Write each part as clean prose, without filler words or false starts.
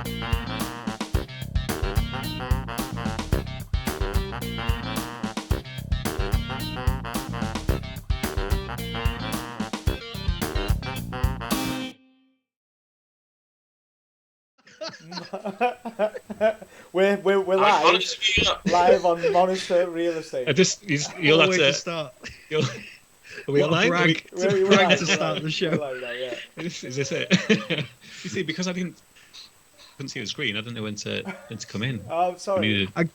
We're live on Monster Real Estate. You'll have to start. Are we online? Brag to start the show. Now, yeah. Is this it? You see, because I couldn't see the screen, I didn't know when to come in. Oh, sorry. I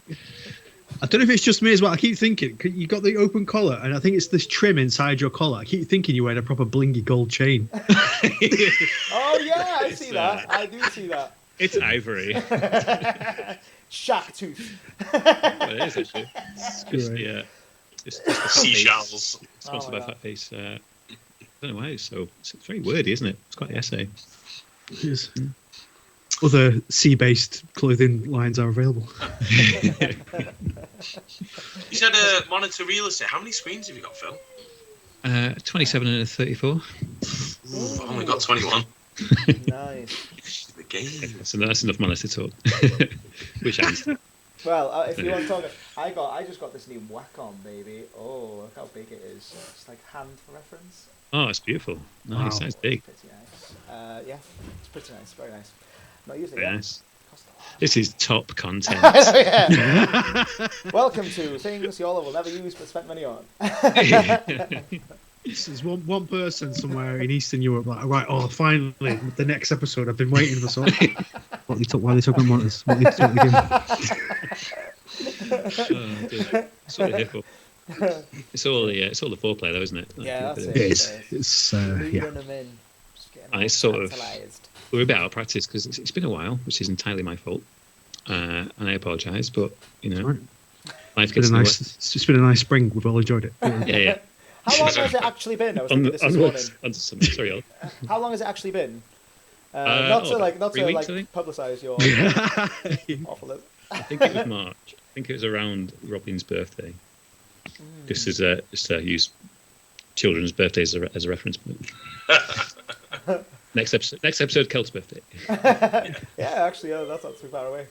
don't know if it's just me as well. I keep thinking you got the open collar, and I think it's this trim inside your collar. I keep thinking you wearing a proper blingy gold chain. Oh yeah, I see that. I do see that. It's ivory. Shark tooth. Well, it is actually. It's the seashells. Sponsored by Fat Face. I don't know why it's very wordy, isn't it? It's quite the essay. It is. Other sea-based clothing lines are available. You said Monitor Real Estate. How many screens have you got, Phil? 27 and a 34. Ooh, I've only got 21. Nice. The game. So that's enough monitor talk. Which ends. Well, if you want to talk, I just got this new Wacom, baby. Oh, look how big it is. It's like hand for reference. Oh, it's beautiful. Nice, wow. Sounds big. Pretty nice. Yeah, it's pretty nice. Very nice. Not using it Very yet. nice. This is top content. Yeah. Welcome to things Iolo will never use but spent money on. There's one person somewhere in Eastern Europe like, right, finally, the next episode. I've been waiting for something. Why are they talking about monitors? What are they It's all the hip-hop. It's all the foreplay, though, isn't it? Yeah, that's it. It is. It's yeah. And it's sort of... We're a bit out of practice because it's been a while, which is entirely my fault. And I apologise, but, life gets in the way. It's just been a nice spring. We've all enjoyed it. Yeah. How long has it actually been? I was thinking this morning. Sorry, how long has it actually been? Not to weeks, publicise your awfulness. I think it was March. I think it was around Robin's birthday. Just to use children's birthdays as a reference point. Next episode, Kelt's birthday. Yeah, actually, that's not too far away.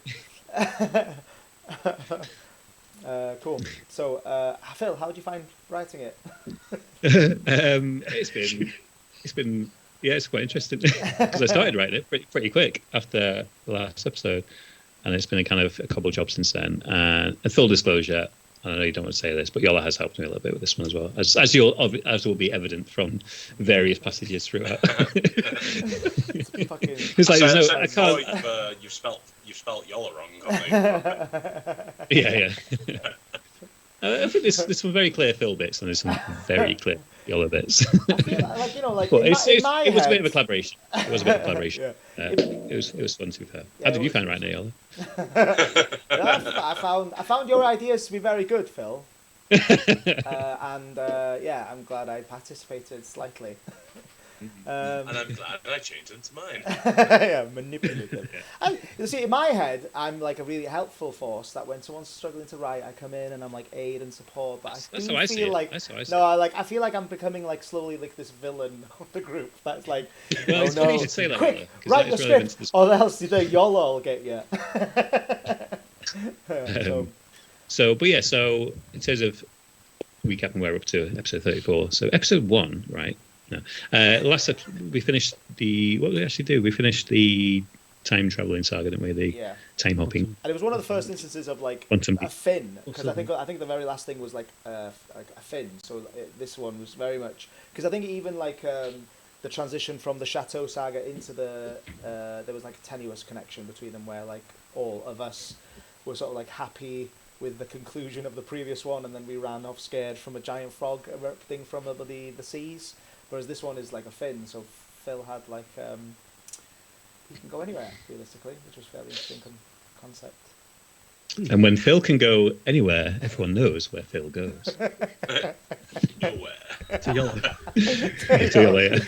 Cool. So, Phil, how did you find writing it? It's quite interesting because I started writing it pretty quick after the last episode, and it's been a couple of jobs since then. And full disclosure, I know you don't want to say this, but Yola has helped me a little bit with this one as well, as will be evident from various passages throughout. It's like I can't. You've spelt Yola wrong, haven't you? Yeah. I think there's some very clear Phil bits and there's some very clear Yola bits. I feel like well, in my it was head... a bit of a collaboration. It was a bit of a collaboration. Yeah. It was fun, to be fair. How did you find writing it, Yola? I found your ideas to be very good, Phil. And I'm glad I participated slightly. And I'm glad I changed into mine. Yeah, manipulative. Yeah. You see, in my head, I'm like a really helpful force that when someone's struggling to write, I come in and I'm like aid and support. But I feel like I feel like I'm becoming like slowly like this villain of the group. That's like, well, it's funny you should say that. Quick, write the script, or else the Yola will get you. So in terms of recapping where we're up to episode 34. So episode 1, right? No. We finished what did we actually do? We finished the time traveling saga, didn't we? The time hopping. And it was one of the first instances of like a fin, because I think the very last thing was like a fin. So this one was very much because I think even like the transition from the Chateau saga into there was like a tenuous connection between them where like all of us were sort of like happy with the conclusion of the previous one, and then we ran off scared from a giant frog erupting from the seas. Whereas this one is like a fin, so Phil had like he can go anywhere realistically, which was a fairly interesting concept. And when Phil can go anywhere, everyone knows where Phil goes. Nowhere. To Yola. To Yola.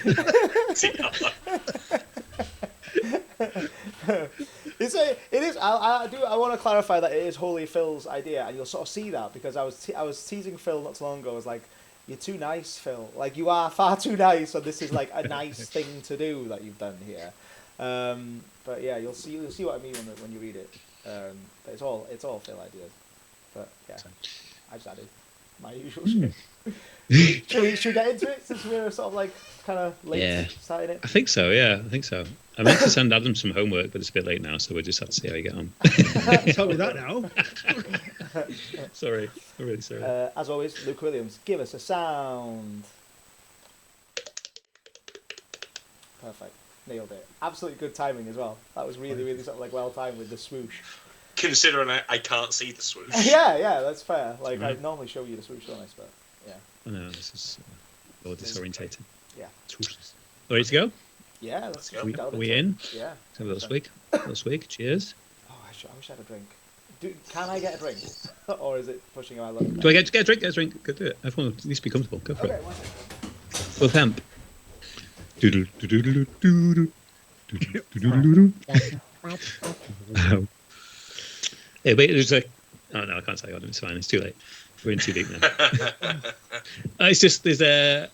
It is. I want to clarify that it is wholly Phil's idea, and you'll sort of see that because I was teasing Phil not so long ago. I was like, "You're too nice, Phil. Like you are far too nice, and this is like a nice thing to do that you've done here." But yeah, you'll see what I mean when you read it. But it's all Phil ideas. But yeah, I just added my usual shit. Should we get into it since we're sort of like kind of late starting it? I think so. Yeah, I think so. I meant to send Adam some homework, but it's a bit late now, so we'll just have to see how you get on. Tell me that now. Sorry, I'm really sorry. As always, Luke Williams, give us a sound. Perfect. Nailed it. Absolutely good timing as well. That was really, really sort of like well timed with the swoosh. Considering I can't see the swoosh. Yeah, that's fair. Like I normally show you the swoosh, don't I? But yeah. I know this is all disorientating. Yeah. Ready to go? Yeah, let's go. Are we in? Yeah. Have a little swig. Cheers. Oh, I wish I had a drink. Can I get a drink, or is it pushing my luck? Do I get a drink? Get a drink. Go do it. Everyone at least be comfortable. Go for it. With hemp. Yeah, but there's a. Oh no, I can't tell you. It's fine. It's too late. We're in too deep now. It's just there's a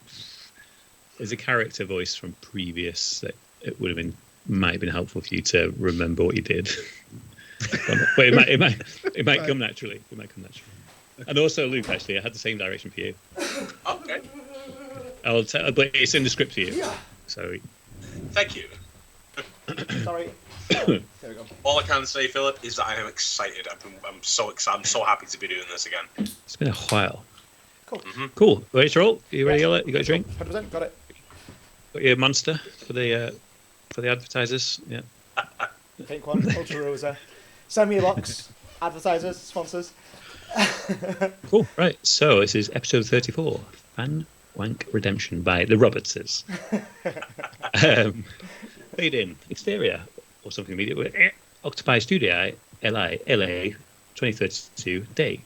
character voice from previous that it might have been helpful for you to remember what you did. But it might come naturally. It might come naturally. And also, Luke, actually, I had the same direction for you. Okay. But it's in the script for you. So. Thank you. Sorry. There we go. All I can say, Philip, is that I am excited. I'm so excited. I'm so happy to be doing this again. It's been a while. Cool. Mm-hmm. Cool. Ready to roll? Are you ready, Iolo? You got a drink? 100%. Got it. Got your monster for the advertisers? Yeah. Pink one, Ultra Rosa. Send me a box. Advertisers, sponsors. Cool. Right. So this is episode 34, Fan Wank Redemption by the Robertses. Fade in. Exterior. Or something immediate. Octopi Studio, LA, 2032, day.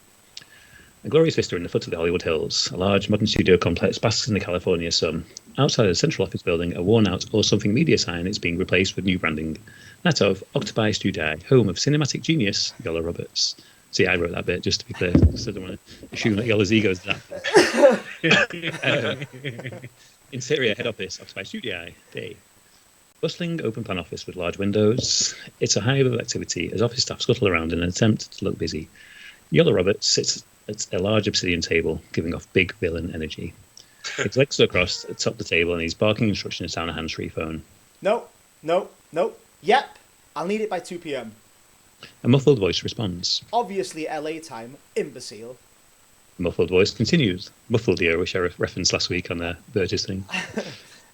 A glorious vista in the foot of the Hollywood Hills. A large modern studio complex basks in the California sun. Outside of the central office building, a worn-out or something media sign is being replaced with new branding. That of Octopi Studio, home of cinematic genius Iolo Roberts. See, I wrote that bit, just to be clear. So I don't want to assume that Iolo's ego is that. Interior head office, Octopi Studio, day. Bustling open-plan office with large windows. It's a hive of activity as office staff scuttle around in an attempt to look busy. Iolo Roberts sits at a large obsidian table, giving off big villain energy. His legs are across atop the table and he's barking instructions down a hands-free phone. No. Yep. I'll need it by 2 p.m. A muffled voice responds. Obviously LA time, imbecile. The muffled voice continues. Muffled ear, which I referenced last week on the Burgess thing.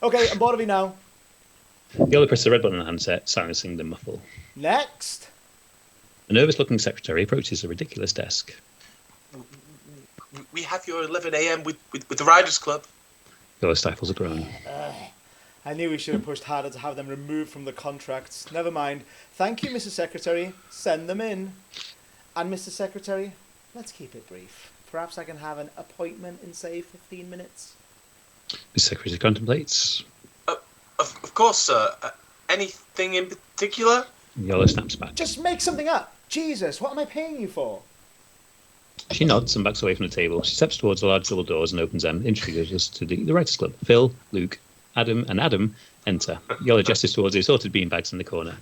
Okay, I'm bored of you now. Iolo presses the red button on the handset, silencing the muffle. Next. A nervous-looking secretary approaches a ridiculous desk. We have your 11 a.m. with the Riders Club. Iolo stifles a groan. I knew we should have pushed harder to have them removed from the contracts. Never mind. Thank you, Mrs. Secretary. Send them in. And Mr. Secretary, let's keep it brief. Perhaps I can have an appointment in, say, 15 minutes. The secretary contemplates. Of course, sir. Anything in particular? Iolo snaps back. Just make something up. Jesus, what am I paying you for? She nods and backs away from the table. She steps towards the large double doors and opens them, introduces us to the Writers' Club. Phil, Luke, Adam enter. Iolo gestures towards the assorted beanbags in the corner.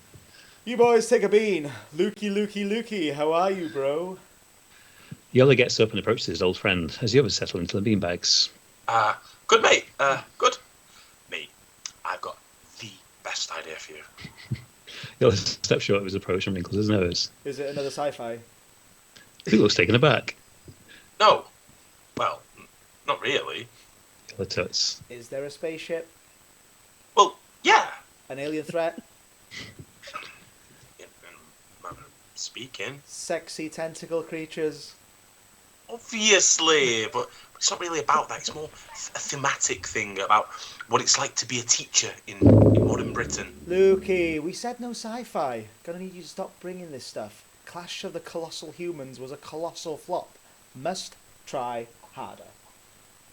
You boys take a bean. Lukey, how are you, bro? Iolo gets up and approaches his old friend as the others settle into the beanbags. Good, mate. Good. Mate, I've got the best idea for you. Iolo steps short of his approach and wrinkles his nose. Is it another sci-fi? He looks taken aback. No. Well, not really. Iolo tuts. Is there a spaceship? Well, yeah. An alien threat? In manner of speaking. Sexy tentacle creatures? Obviously, but it's not really about that. It's more a thematic thing about what it's like to be a teacher in modern Britain. Lukey, we said no sci-fi. Gonna need you to stop bringing this stuff. Clash of the Colossal Humans was a colossal flop. Must try harder.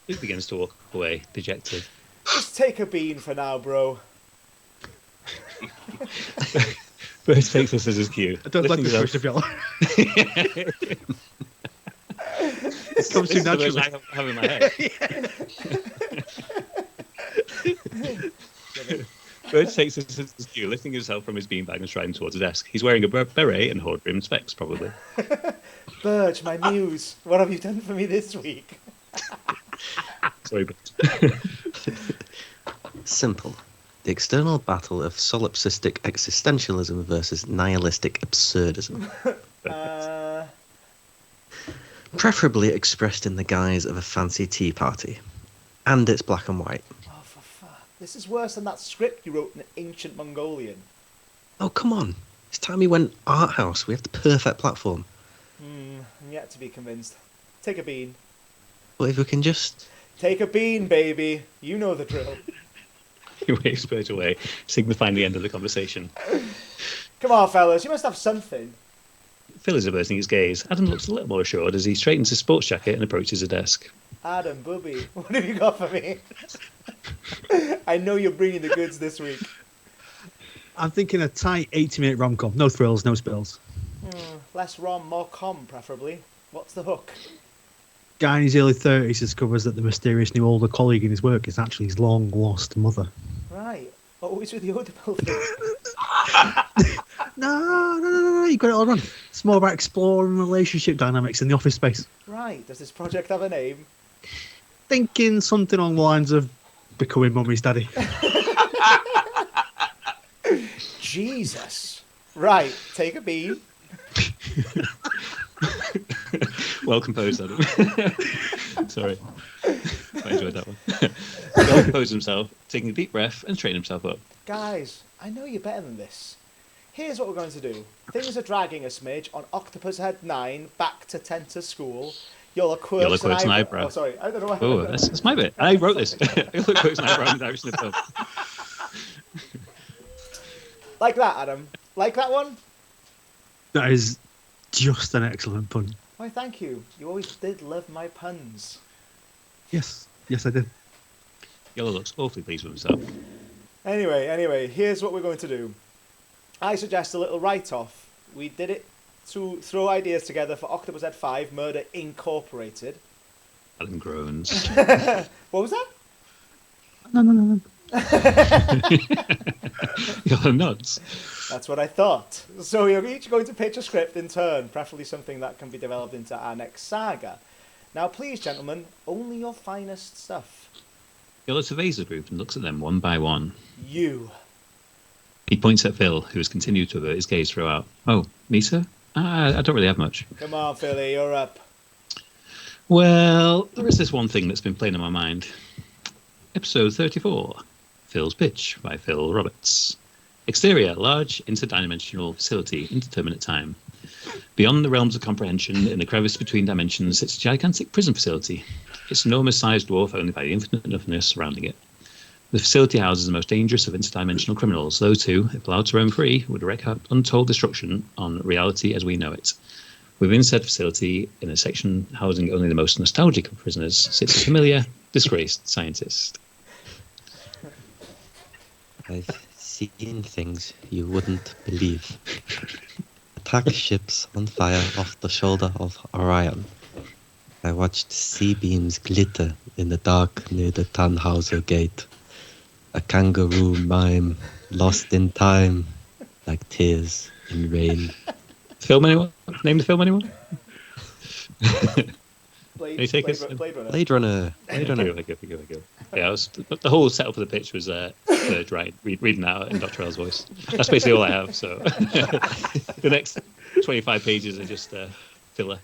Luke begins to walk away, dejected. Just take a bean for now, bro. Bruce takes this as his cue. I don't like this first of y'all. It comes too naturally. I have in my head. Burge takes this as his cue, lifting himself from his beanbag and striding towards the desk. He's wearing a beret and horn-rimmed specs, probably. Burge, my muse, what have you done for me this week? Sorry, Burge. Simple. The external battle of solipsistic existentialism versus nihilistic absurdism. Preferably expressed in the guise of a fancy tea party. And it's black and white. Oh, for fuck. This is worse than that script you wrote in ancient Mongolian. Oh, come on. It's time we went art house. We have the perfect platform. I'm yet to be convinced. Take a bean. But if we can just... Take a bean, baby. You know the drill. He waves Burge away, signifying the end of the conversation. Come on, fellas. You must have something. Phil is averting his gaze. Adam looks a little more assured as he straightens his sports jacket and approaches a desk. Adam, booby, what have you got for me? I know you're bringing the goods this week. I'm thinking a tight 80-minute rom-com. No thrills, no spills. Less rom, more com, preferably. What's the hook? Guy in his early 30s discovers that the mysterious new older colleague in his work is actually his long-lost mother. Right. Always with the audible thing. No, you got it all wrong. It's more about exploring relationship dynamics in the office space. Right. Does this project have a name? Thinking something along the lines of becoming mummy's daddy. Jesus. Right. Take a bean. Well composed, Adam. Sorry. I enjoyed that one. Well composed himself, taking a deep breath and straightening himself up. Guys, I know you're better than this. Here's what we're going to do. Things are dragging a smidge on Octopus Head 9 back to Tenta School. Iolo Quirks and Eyebrow. Oh, sorry. I don't know why. Oh, that's my bit. I wrote this. Iolo Quirks and Eyebrow in the direction of the film. Like that, Adam. Like that one? That is just an excellent pun. Why, thank you. You always did love my puns. Yes, I did. Iolo looks awfully pleased with himself. Anyway, here's what we're going to do. I suggest a little write-off. We did it to throw ideas together for Octopus Head 5, Murder Incorporated. Adam groans. What was that? No. Iolo nods. That's what I thought. So you're each going to pitch a script in turn, preferably something that can be developed into our next saga. Now, please, gentlemen, only your finest stuff. Iolo surveys the group and looks at them one by one. You. He points at Phil, who has continued to avert his gaze throughout. Oh, me, sir? I don't really have much. Come on, Philly, you're up. Well, there is this one thing that's been playing on my mind. Episode 34, Phil's Pitch by Iolo Roberts. Exterior, large, interdimensional facility, indeterminate time. Beyond the realms of comprehension, in the crevice between dimensions, sits a gigantic prison facility. Its enormous size dwarfed only by the infinite nothingness surrounding it. The facility houses the most dangerous of interdimensional criminals. Those who, if allowed to roam free, would wreak untold destruction on reality as we know it. Within said facility, in a section housing only the most nostalgic of prisoners, sits a familiar, disgraced scientist. I've seen things you wouldn't believe. Attack ships on fire off the shoulder of Orion. I watched sea beams glitter in the dark near the Tannhauser Gate. A kangaroo mime, lost in time, like tears in rain. Film anyone? Name the film anyone? Blade Runner. Blade Runner. Go. Yeah, the whole setup of the pitch was Burge reading out in Dr. L's voice. That's basically all I have. So the next 25 pages are just filler.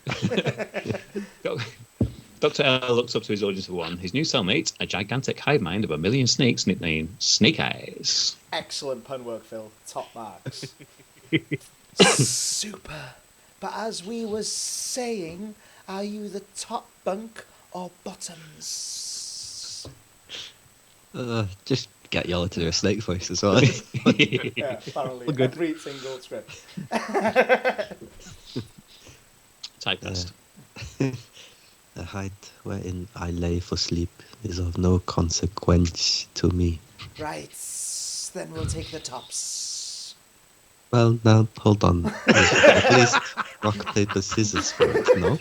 Dr. L looks up to his audience of one. His new cellmate, a gigantic hive mind of 1 million snakes, nicknamed Snake Eyes. Excellent pun work, Phil. Top marks. Super. But as we was saying, are you the top bunk or bottoms? Just get Iolo to do a snake voice as well. Yeah, apparently. Good. Every single script. Typecast. The height wherein I lay for sleep is of no consequence to me. Right, then we'll take the tops. Well, now, hold on. At least rock, paper, scissors for it, no?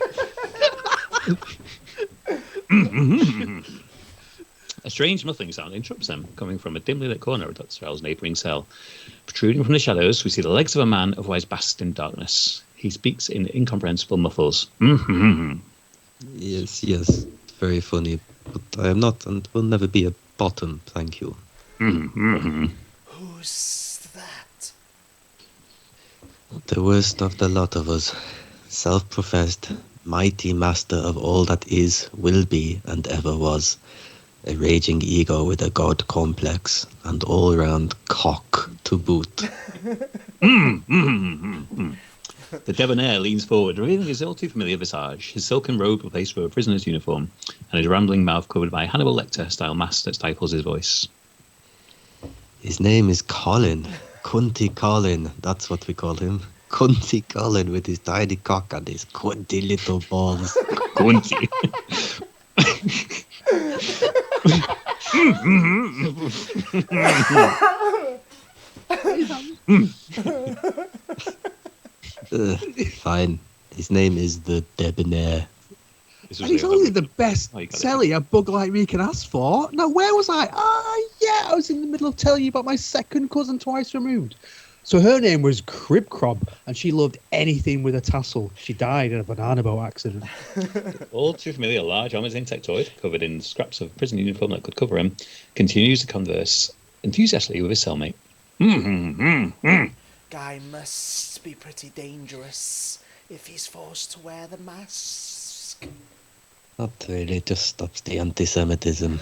A strange muffling sound interrupts them, coming from a dimly lit corner of Dr. Strell's neighbouring cell. Protruding from the shadows, we see the legs of a man otherwise basked in darkness. He speaks in incomprehensible muffles. Yes, very funny. But I am not and will never be a bottom, thank you. Who's that? The worst of the lot of us. Self-professed, mighty master of all that is, will be, and ever was. A raging ego with a god complex, and all-round cock to boot. The debonair leans forward, revealing his all too familiar visage, his silken robe replaced for a prisoner's uniform, and his rambling mouth covered by a Hannibal Lecter-style mask that stifles his voice. His name is Colin. Cunty Colin, that's what we call him. Cunty Colin with his tiny cock and his cunty little balls. Cunty. Fine. His name is the Debonair. And he's only the best Sally a bug like me can ask for. Now, where was I? I was in the middle of telling you about my second cousin twice removed. So her name was Crib Crob, and she loved anything with a tassel. She died in a banana boat accident. All too familiar large armoured insectoid, covered in scraps of prison uniform that could cover him, continues to converse enthusiastically with his cellmate. Guy must be pretty dangerous if he's forced to wear the mask. Not really, just stops the anti-Semitism.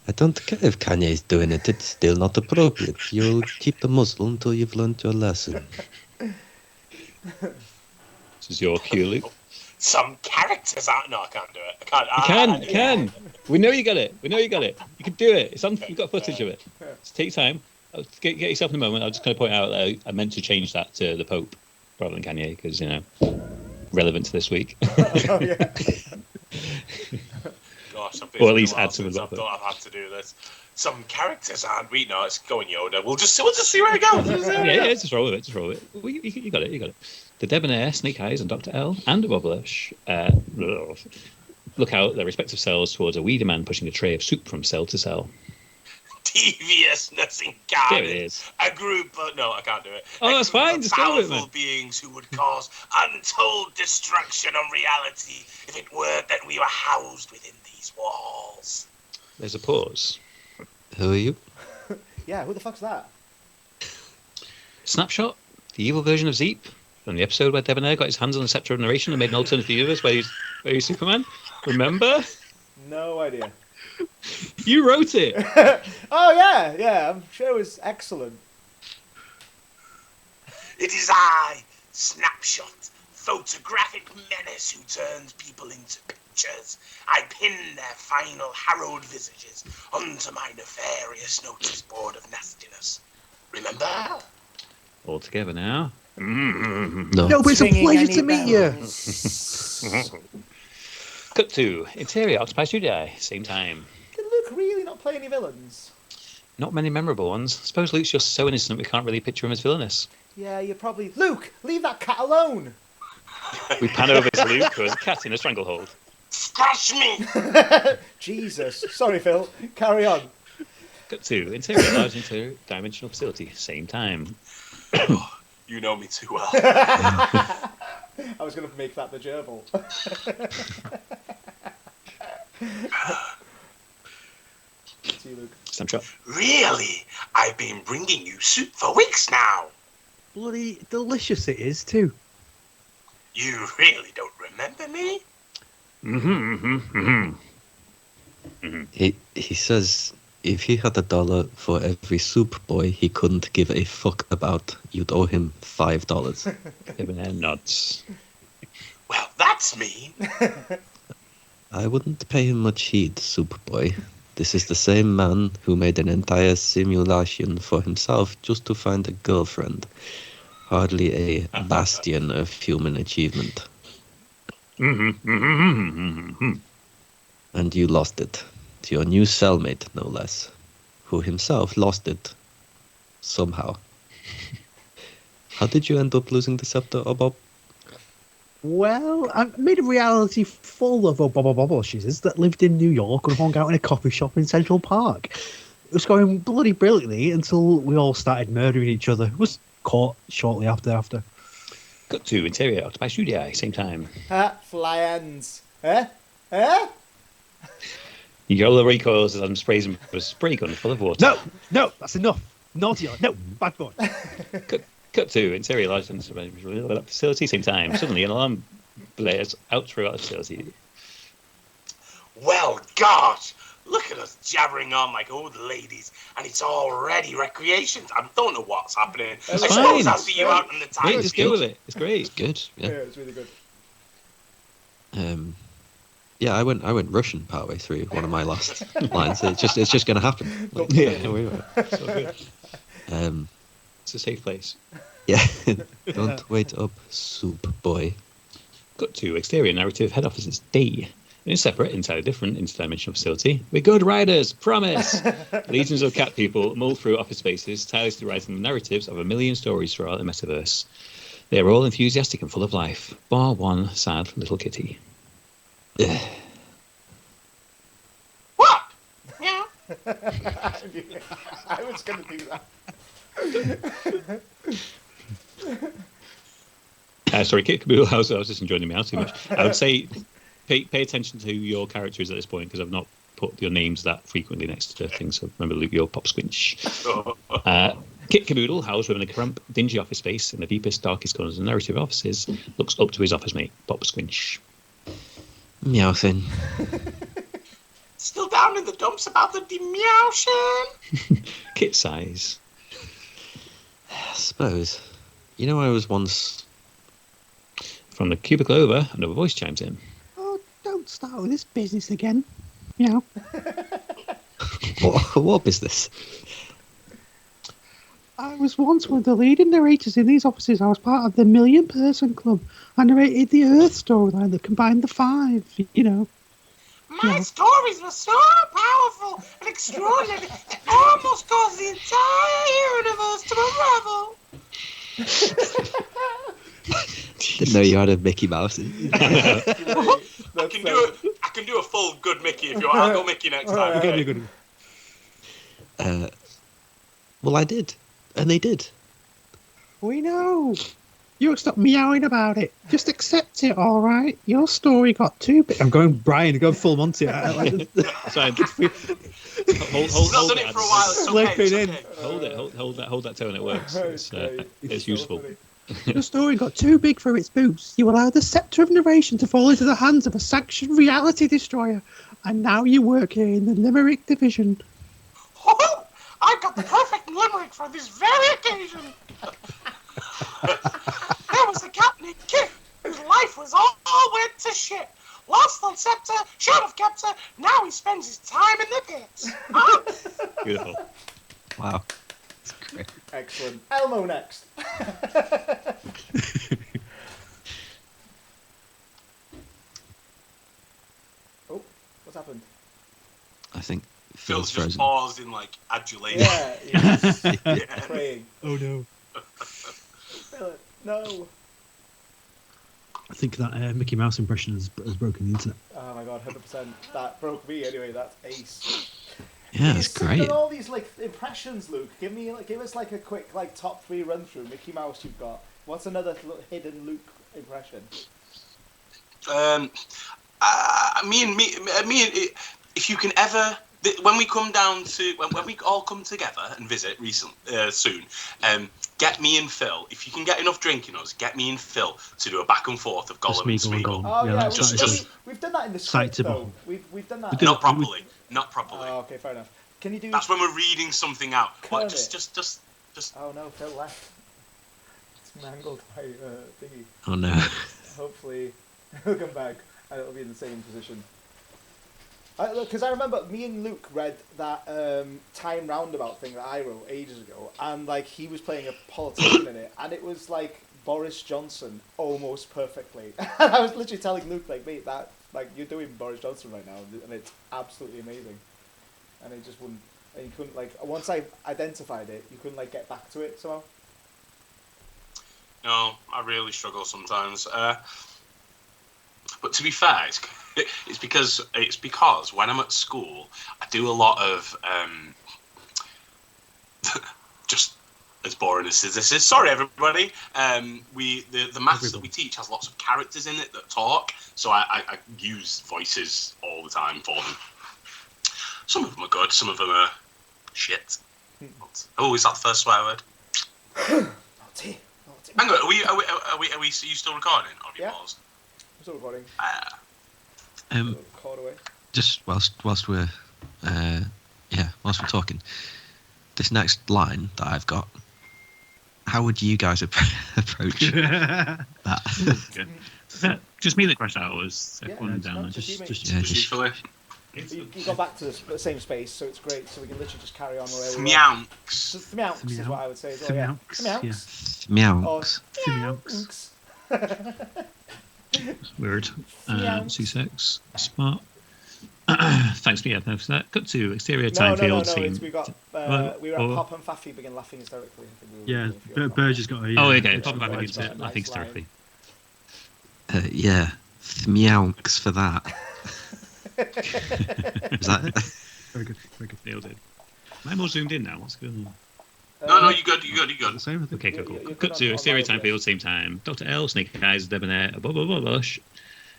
I don't care if Kanye's doing it, it's still not appropriate. You'll keep the muzzle until you've learned your lesson. This is your cue, Luke. Some characters out. No, I can't do it. You can. We know you got it. You can do it. It's on. We've got footage of it. Just take time. Get yourself in a moment. I'm just going to point out that I meant to change that to the Pope rather than Kanye because, relevant to this week. Oh, yeah. Gosh, or at least add some of that. I've had to do this. Some characters aren't we? No, it's going Yoda. We'll just see where it goes. yeah, just roll with it. You got it. The Debonair, Snake Eyes, and Dr. L, and Wobblish look out their respective cells towards a weedy man pushing a tray of soup from cell to cell. Deviousness incarnate. There it is. A group of... No, I can't do it. Oh, that's fine. Just go with it, man. Beings who would cause untold destruction on reality if it were that we were housed within these walls. There's a pause. Who are you? Yeah, who the fuck's that? Snapshot, the evil version of Zeep, from the episode where Debonair got his hands on the scepter of narration and made an alternate universe where he's Superman. Remember? No idea. You wrote it. Oh, yeah. I'm sure it was excellent. It is I, Snapshot, photographic menace who turns people into pictures. I pin their final harrowed visages onto my nefarious notice board of nastiness. Remember? All together now. No, but it's a pleasure to meet you. Cut to Interior Octopi Studio, same time. Did Luke really not play any villains? Not many memorable ones. I suppose Luke's just so innocent we can't really picture him as villainous. Yeah, you're probably... Luke, leave that cat alone! We pan over to Luke, who has a cat in a stranglehold. Scratch me! Jesus. Sorry, Phil. Carry on. Cut to Interior Large Interdimensional Facility, same time. You know me too well. I was going to make that the gerbil. See you, Luke. Snapshot. Really? I've been bringing you soup for weeks now. Bloody delicious it is, too. You really don't remember me? He says if he had $1 for every soup boy he couldn't give a fuck about, you'd owe him $5. Debonair nods. Well, that's mean. I wouldn't pay him much heed, soup boy. This is the same man who made an entire simulation for himself just to find a girlfriend. Hardly a bastion of human achievement. And you lost it. To your new cellmate, no less. Who himself lost it. Somehow. How did you end up losing the scepter, Bob? Well, I made a reality full of bubble that lived in New York and hung out in a coffee shop in Central Park. It was going bloody brilliantly until we all started murdering each other. It was caught shortly after. Cut to interior Octopi Studio, same time. Ha! Fly ends. Eh? Eh? Iolo recoils as Adam sprays him with a spray gun full of water. No, that's enough. Naughty, no, bad boy. Cut to interior large facility, same time. Suddenly, an alarm blares out throughout the facility. Well, gosh, look at us jabbering on like old ladies, and it's already recreation. I don't know what's happening. I suppose I'll see you out on the time. Wait, just deal with it. It's great. It's good. Yeah, it's really good. Yeah, I went Russian partway through one of my last lines. It's just going to happen. Like, yeah, we were. So good. It's a safe place. Yeah. Don't wait up, soup boy. Cut to exterior narrative head office. It's day. In a separate, entirely different interdimensional facility. We're good riders, promise! Legions of cat people mull through office spaces, tirelessly writing the narratives of a million stories throughout the metaverse. They are all enthusiastic and full of life, bar one sad little kitty. What? Yeah. I was going to do that. Sorry, Kit Caboodle, I was just enjoying me out too much. I would say pay attention to your characters at this point, because I've not put your names that frequently next to things. So remember, Luke, your pop squinch. Kit Caboodle, housed within a cramped, dingy office space in the deepest, darkest corners of the narrative offices, looks up to his office mate, Pop Squinch. Meowthing. Still down in the dumps about the demeowtion? Kit sighs. I suppose. You know, I was once... From the cubicle over, another voice chimes in. Oh, don't start with this business again. You know. What business? I was once one of the leading narrators in these offices. I was part of the Million Person Club. I narrated the Earth storyline that combined the five, you know. My stories were so powerful and extraordinary, it almost caused the entire universe to unravel. Didn't know you had a Mickey Mouse. I can do a full good Mickey if you want. I'll go Mickey next time. Okay. Well, I did. And they did. We know. You stop meowing about it. Just accept it, all right? Your story got too big. I'm going Brian, go full Monty. Sorry. Hold He's not done it for a while. It's okay. Hold that tone. It works. It's useful. Your story got too big for its boots. You allowed the scepter of narration to fall into the hands of a sanctioned reality destroyer. And now you work here in the Limerick division. Oh, I've got the perfect limerick for this very occasion. There was the cat named Kit, whose life was all went to shit. Lost on scepter, should have kept her. Now he spends his time in the pits. Huh? Beautiful. Wow. That's great. Excellent. Elmo next. Oh, what's happened? I think Phil's just frozen. paused in like adulation. Yeah, he's praying. Oh, no. Philip, no. I think that Mickey Mouse impression has broken the internet. Oh my god, 100%. That broke me anyway. That's ace. Yeah, that's great. You've got all these like impressions, Luke. Give us like a quick like top 3 run through. Mickey Mouse, you've got. What's another hidden Luke impression? If you can ever, when we come down to when we all come together and visit soon, get me and Phil. If you can get enough drinking us, get me and Phil to do a back and forth of Gollum and Smeagol. Oh yeah, just we've done that in the script though. We've done that. Not properly. Oh, okay, fair enough. Can you do? That's when we're reading something out. What, just. Oh no, Phil left. It's mangled by thingy. Oh no. Hopefully, he'll come back and it'll be in the same position. Because I remember me and Luke read that Time Roundabout thing that I wrote ages ago, and like he was playing a politician in it, and it was like Boris Johnson almost perfectly. And I was literally telling Luke, like, mate, that like you're doing Boris Johnson right now, and it's absolutely amazing. And it just wouldn't, and you couldn't like once I identified it, you couldn't like get back to it somehow. No, I really struggle sometimes. But to be fair, it's because when I'm at school, I do a lot of just as boring as this is. Sorry, everybody. The maths that we teach has lots of characters in it that talk, so I use voices all the time for them. Some of them are good, some of them are shit. Oh, is that the first swear word? Naughty. Hang on, are you still recording? Or have you paused? I'm still recording. Record away. Just whilst we're talking, this next line that I've got, how would you guys approach that? Just me that crashed out was one down. You got back to the same space, so it's great. So we can literally just carry on wherever we want. Thmeounks is what I would say as well. Yeah. Thmeounks. Weird. C6 spot. Thanks for for that. Cut to exterior time field scene. We were at Pop and Faffy begin laughing hysterically. Burgess got a. Okay. Pop and Faffy begins laughing hysterically. Thmeounks for that. Is that it? Very good. Nailed it. Am I more zoomed in now? What's going on? No, you good. Okay, cool. Cut to exterior time field, same time. Dr. L, Snake Eyes, Debonair, above bush,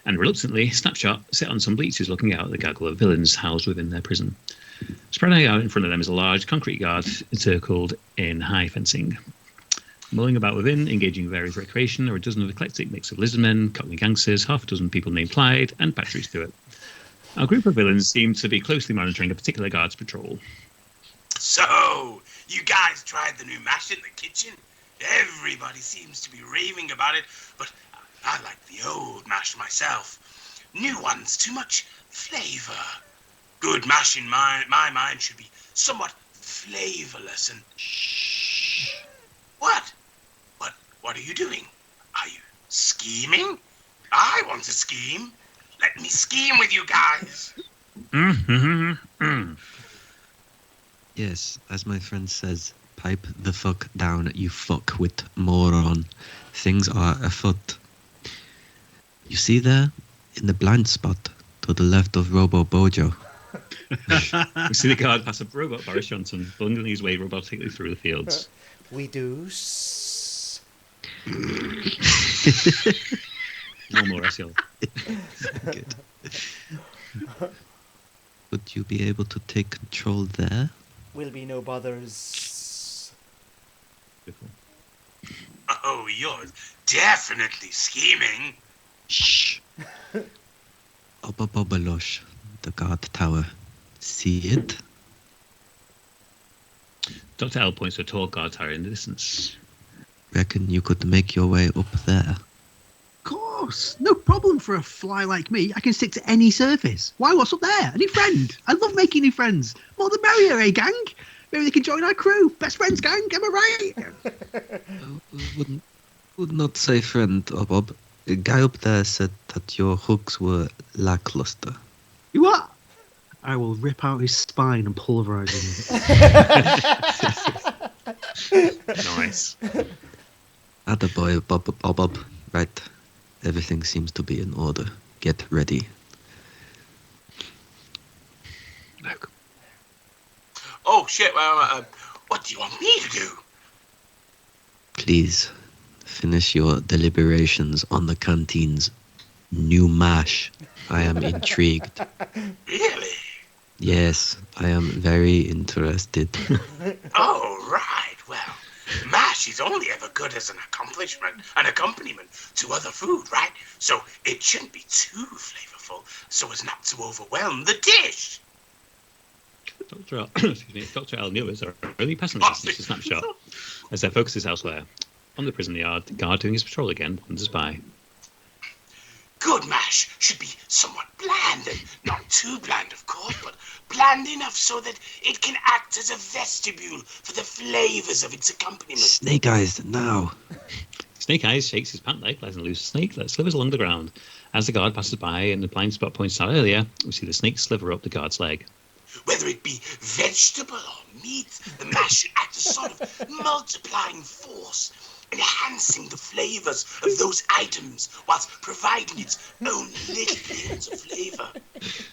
and reluctantly, Snapshot sit on some bleachers looking out at the gaggle of villains housed within their prison. Spreading out in front of them is a large concrete guard encircled in high fencing. Mulling about within, engaging in various recreation, are a dozen of eclectic mix of lizardmen, cockney gangsters, half a dozen people named Clyde, and Patrick Stewart. Our group of villains seem to be closely monitoring a particular guard's patrol. So, you guys tried the new mash in the kitchen? Everybody seems to be raving about it, but I like the old mash myself. New one's too much flavour. Good mash in my mind should be somewhat flavourless and... Shh. What? What are you doing? Are you scheming? I want to scheme. Let me scheme with you guys. Yes, as my friend says, pipe the fuck down, you fuckwit moron. Things are afoot. You see there, in the blind spot, to the left of Robo Bojo. We see the guard pass a robot Boris Johnson, bungling his way robotically through the fields. We do. One more SEO. Good. Would you be able to take control there? Will be no bothers. Beautiful. Oh, you're definitely scheming. Shh. Obabobalosh, the guard tower. See it? Dr. L points to a tall guard tower in the distance. Reckon you could make your way up there? Of course. No problem for a fly like me. I can stick to any surface. Why, what's up there? A new friend. I love making new friends. More the merrier, eh, gang? Maybe they can join our crew. Best friends, gang. Am I right? Would not say friend, Bob. The guy up there said that your hooks were lackluster. You what? I will rip out his spine and pulverize him. Nice. Attaboy, Bob. Right. Everything seems to be in order. Get ready. Oh, shit. What do you want me to do? Please, finish your deliberations on the canteen's new mash. I am intrigued. Really? Yes, I am very interested. Oh, right. Well, mash is only ever good as an accompaniment to other food, right? So it shouldn't be too flavorful so as not to overwhelm the dish. Dr. L knew it are really passing this to Snapshot as their focus is elsewhere. On the prison yard, the guard doing his patrol again wanders by. Good mash should be somewhat bland, and not too bland, of course, but bland enough so that it can act as a vestibule for the flavors of its accompaniment. Snake Eyes, now. Snake Eyes shakes his pant leg, letting loose a snake that slithers along the ground. As the guard passes by and the blind spot points out earlier, we see the snake sliver up the guard's leg. Whether it be vegetable or meat, the mash should act as a sort of multiplying force. enhancing the flavors of those items whilst providing its own little hint of flavor.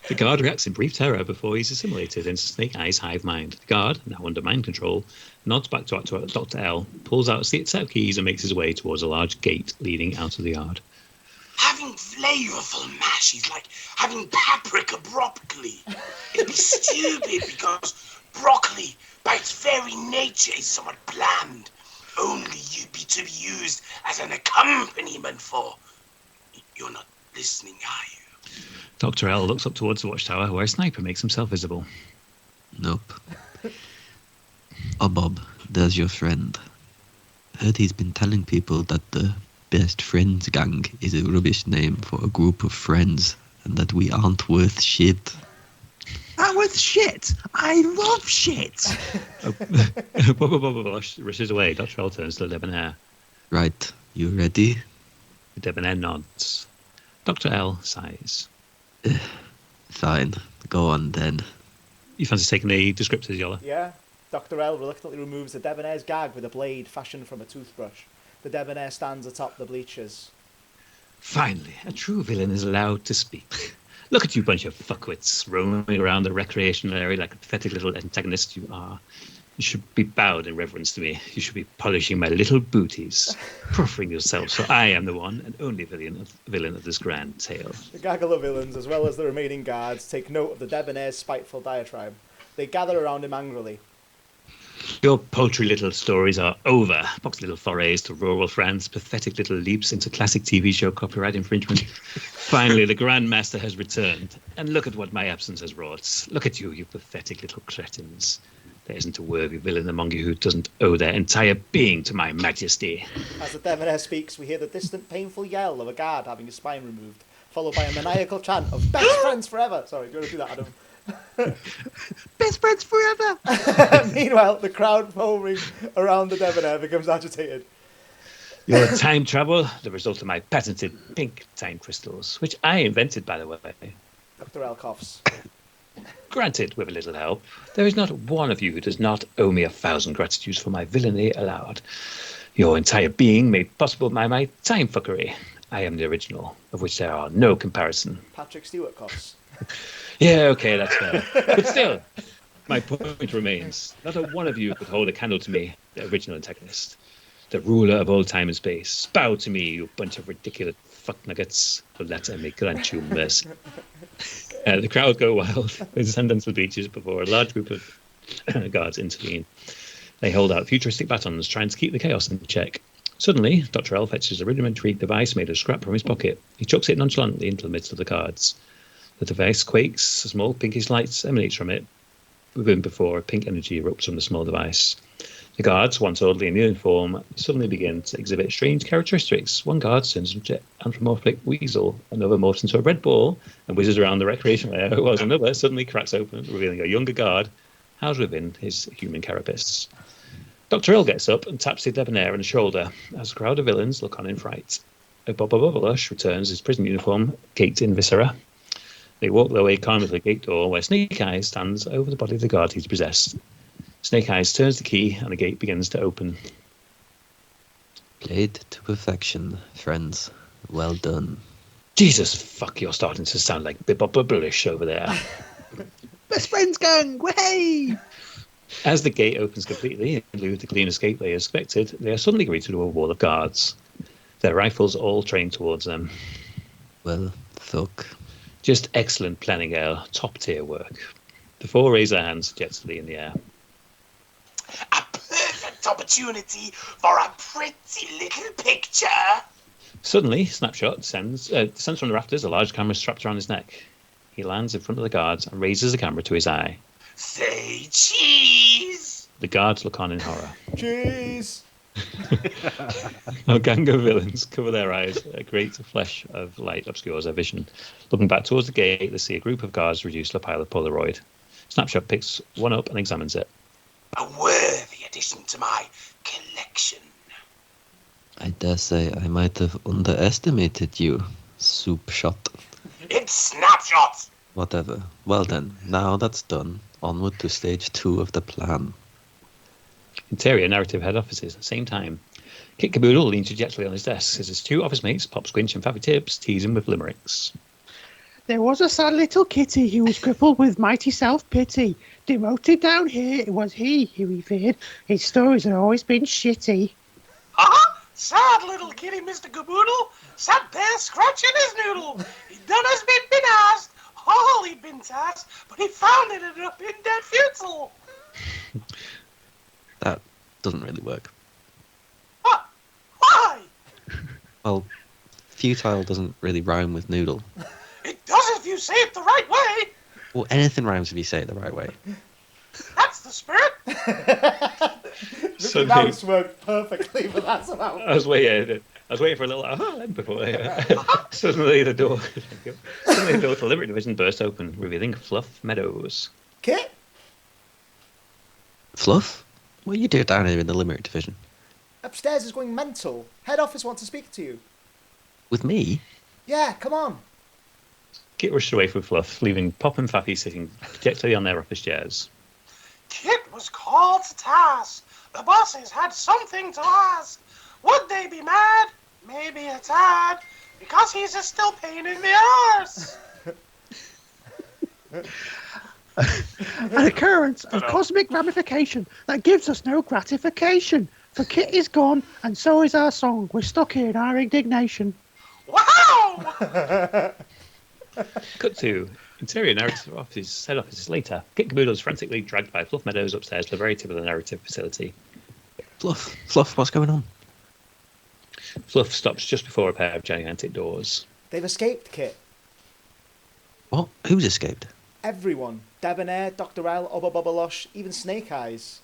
The guard reacts in brief terror before he's assimilated into Snake Eye's hive mind. The guard, now under mind control, nods back to Dr. L, pulls out a set of keys and makes his way towards a large gate leading out of the yard. Having flavorful mash is like having paprika broccoli. It'd be stupid because broccoli, by its very nature, is somewhat bland. Only to be used as an accompaniment for. You're not listening, are you? Dr. L looks up towards the watchtower where a sniper makes himself visible. Nope. Oh, Bob, there's your friend. Heard he's been telling people that the Best Friends Gang is a rubbish name for a group of friends and that we aren't worth shit. Aren't worth shit? I love shit! Rushes away. Dr. L turns to the debonair. Right, you ready? The debonair nods. Dr. L sighs. Fine, go on then. You fancy taking the descriptors, Yola? Yeah. Dr. L reluctantly removes the debonair's gag with a blade fashioned from a toothbrush. The debonair stands atop the bleachers. Finally, a true villain is allowed to speak. Look at you bunch of fuckwits roaming around the recreational area like a pathetic little antagonist you are. You should be bowed in reverence to me. You should be polishing my little booties, proffering yourselves, for I am the one and only villain of this grand tale. The gaggle of villains, as well as the remaining guards, take note of the debonair's spiteful diatribe. They gather around him angrily. Your paltry little stories are over. Box little forays to rural France, pathetic little leaps into classic TV show copyright infringement. Finally, the Grand Master has returned. And look at what my absence has wrought. Look at you, you pathetic little cretins. There isn't a worthy villain among you who doesn't owe their entire being to my majesty. As the debonair speaks, we hear the distant, painful yell of a guard having his spine removed, followed by a maniacal chant of "Best friends forever!" Sorry, do you want to do that, Adam? Best friends forever! Meanwhile, the crowd foaming around the debonair becomes agitated. Your time travel, the result of my patented pink time crystals, which I invented, by the way. Dr. L coughs. Granted, with a little help, there is not one of you who does not owe me 1,000 gratitudes for my villainy allowed. Your entire being made possible by my time fuckery. I am the original, of which there are no comparison. Patrick Stewart coughs. Yeah, okay, that's fair. But still, my point remains. Not a one of you could hold a candle to me, the original antagonist. The ruler of all time and space. Bow to me, you bunch of ridiculous fucknuggets. The latter may grant you mercy. The crowd go wild, with descendants of beaches before a large group of guards intervene. They hold out futuristic batons, trying to keep the chaos in check. Suddenly, Dr. L fetches a rudimentary device made of scrap from his pocket. He chucks it nonchalantly into the midst of the guards. The device quakes, a small pinkish light emanates from it. Within before, pink energy erupts from the small device. The guards, once orderly in uniform, suddenly begin to exhibit strange characteristics. One guard turns into an anthropomorphic weasel, another morphs into a red ball and whizzes around the recreational area, whilst another suddenly cracks open, revealing a younger guard housed within his human carapace. Dr. L gets up and taps the debonair on the shoulder as a crowd of villains look on in fright. A Bobolush returns his prison uniform, caked in viscera. They walk their way calmly to the gate door, where Snake Eyes stands over the body of the guard he's possessed. Snake Eyes turns the key, and the gate begins to open. Played to perfection, friends. Well done. Jesus, fuck, you're starting to sound like Bibba over there. Best friends gang, way! As the gate opens completely, in lieu of the clean escape they expected, they are suddenly greeted with a wall of guards. Their rifles all trained towards them. Well, fuck. Just excellent planning, Al. Top-tier work. The four raise their hands jetsily in the air. A perfect opportunity for a pretty little picture. Suddenly, Snapshot descends from the rafters, a large camera strapped around his neck. He lands in front of the guards and raises the camera to his eye. Say cheese. The guards look on in horror. Cheese! A gang of villains cover their eyes. A great flash of light obscures their vision. Looking back towards the gate, they see a group of guards reduced to a pile of Polaroid. Snapshot picks one up and examines it. A worthy addition to my collection. I dare say I might have underestimated you, Soup Shot. It's Snapshot! Whatever. Well then, now that's done, onward to stage 2 of the plan. Interior narrative head offices, same time. Kit Caboodle leans dejectedly on his desk as his two office mates, Pop Squinch and Fappy Tibbs, tease him with limericks. There was a sad little kitty who was crippled with mighty self-pity. Demoted down here, it was he who he feared. His stories had always been shitty. Sad little kitty, Mr. Caboodle, sat there scratching his noodle. He'd done as been asked, all he'd been tasked, but he found it ended up in dead futile. That doesn't really work. What? Why? Well, futile doesn't really rhyme with noodle. It does if you say it the right way. Well, anything rhymes if you say it the right way. That's the spirit. The mouse worked perfectly, but that's about. I was waiting for a little before. Suddenly the door to the Limerick division burst open, revealing Fluff Meadows. Kit? Fluff? What are you doing down here in the Limerick division? Upstairs is going mental. Head office wants to speak to you. With me? Yeah, come on. Kit rushed away from Fluff, leaving Pop and Fappy sitting dejectedly on their office chairs. Kit was called to task. The bosses had something to ask. Would they be mad? Maybe a tad. Because he's a still pain in the arse. An occurrence of cosmic ramification that gives us no gratification. For Kit is gone, and so is our song. We're stuck here in our indignation. Wow! Cut to interior narrative offices, head offices later. Kit Caboodle is frantically dragged by Fluff Meadows upstairs to the very tip of the narrative facility. Fluff, what's going on? Fluff stops just before a pair of gigantic doors. They've escaped, Kit. What? Who's escaped? Everyone. Debonair, Dr. L, Obba Bobbalosh, even Snake Eyes.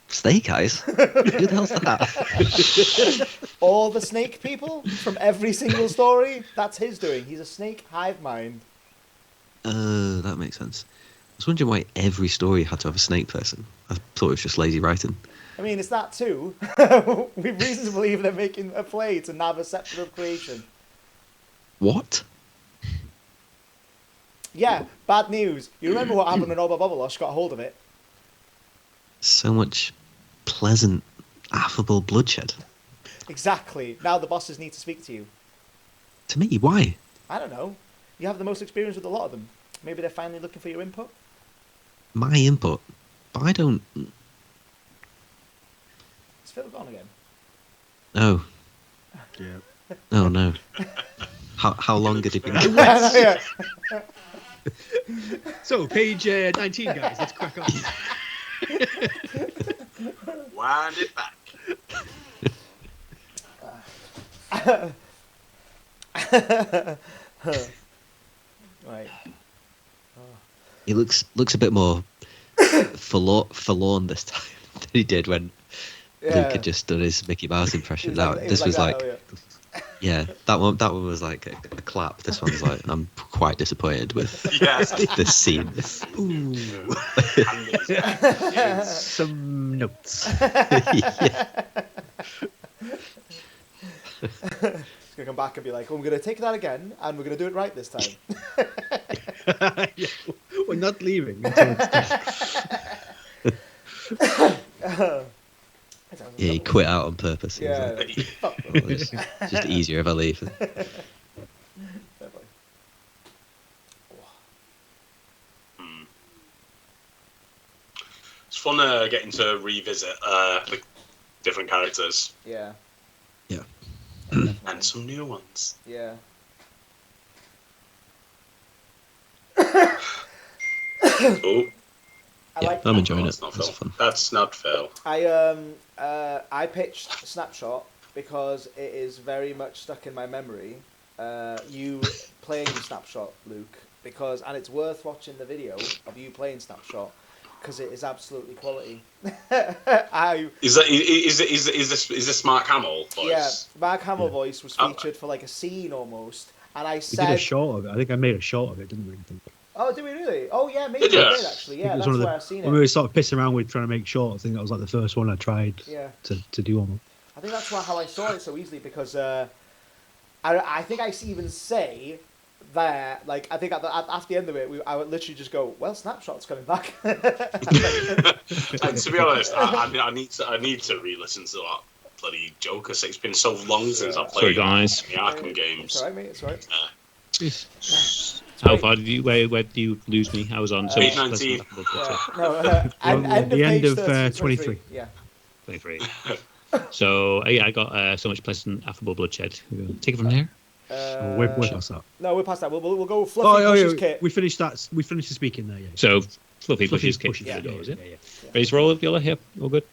Snake Eyes? Who the hell's that? All the snake people from every single story, that's his doing. He's a snake hive mind. That makes sense. I was wondering why every story had to have a snake person. I thought it was just lazy writing. I mean, it's that too. We've reason to believe they're making a play to nab a scepter of creation. What? Yeah, bad news. You remember what happened when Obba Bobbalosh got hold of it? So much pleasant, affable bloodshed. Exactly. Now the bosses need to speak to you. To me? Why? I don't know. You have the most experience with a lot of them. Maybe they're finally looking for your input? My input? But I don't... Is Phil gone again? Oh. Yeah. Oh, no. How long had it been? Yeah. So, page 19, guys. Let's crack on. Wind it back. Right. He looks a bit more forlorn this time than he did when Luke had just done his Mickey Mouse impression. This was like, yeah, that one was like a clap. This one's like, I'm quite disappointed with this scene. Ooh. Some notes. Yeah. He's going to come back and be like, oh, I'm going to take that again, and we're going to do it right this time. Yeah, we're not leaving until it's done. Yeah, he quit out on purpose. Yeah. It's just easier if I leave. It's fun getting to revisit the different characters. Yeah. Yeah. And some new ones. Yeah. Oh, I'm enjoying it. that's not It's Phil. fun. That's not Phil. I pitched Snapshot because it is very much stuck in my memory. You playing Snapshot, Luke, and it's worth watching the video of you playing Snapshot because it is absolutely quality. Is this Mark Hamill voice? Yeah, Mark Hamill voice was featured for like a scene almost, and I We said, did a short of it. I think I made a short of it, didn't we? I think. "Oh, did we really? Oh, yeah, maybe we Did you? did actually. Yeah, I think it was that's one of where I've seen when we it. were sort of pissing around with trying to make shorts. I think that was like the first one I tried Yeah, to do almost. I think that's how I saw it so easily because I think I even say there, like I think at the end of it, I would literally just go, "Well, Snapshot's coming back." And to be honest, I need to re-listen to bloody joke. Because it's been so long since I've Sorry, played guys. the Arkham games. It's alright, mate. It's alright. How far did you? Where did you lose me? I was on so much less than 8:19. End of end page of 23. Yeah. 23. So yeah, I got so much pleasant, affable bloodshed. Take it from there. We're past that. No, we're past that. We'll go Fluffy pushes Kit. We finished that. We finished the speaking there. Yeah. So Fluffy pushes Kit through the doors. Yeah. Ready to roll, Yola? Here, all good.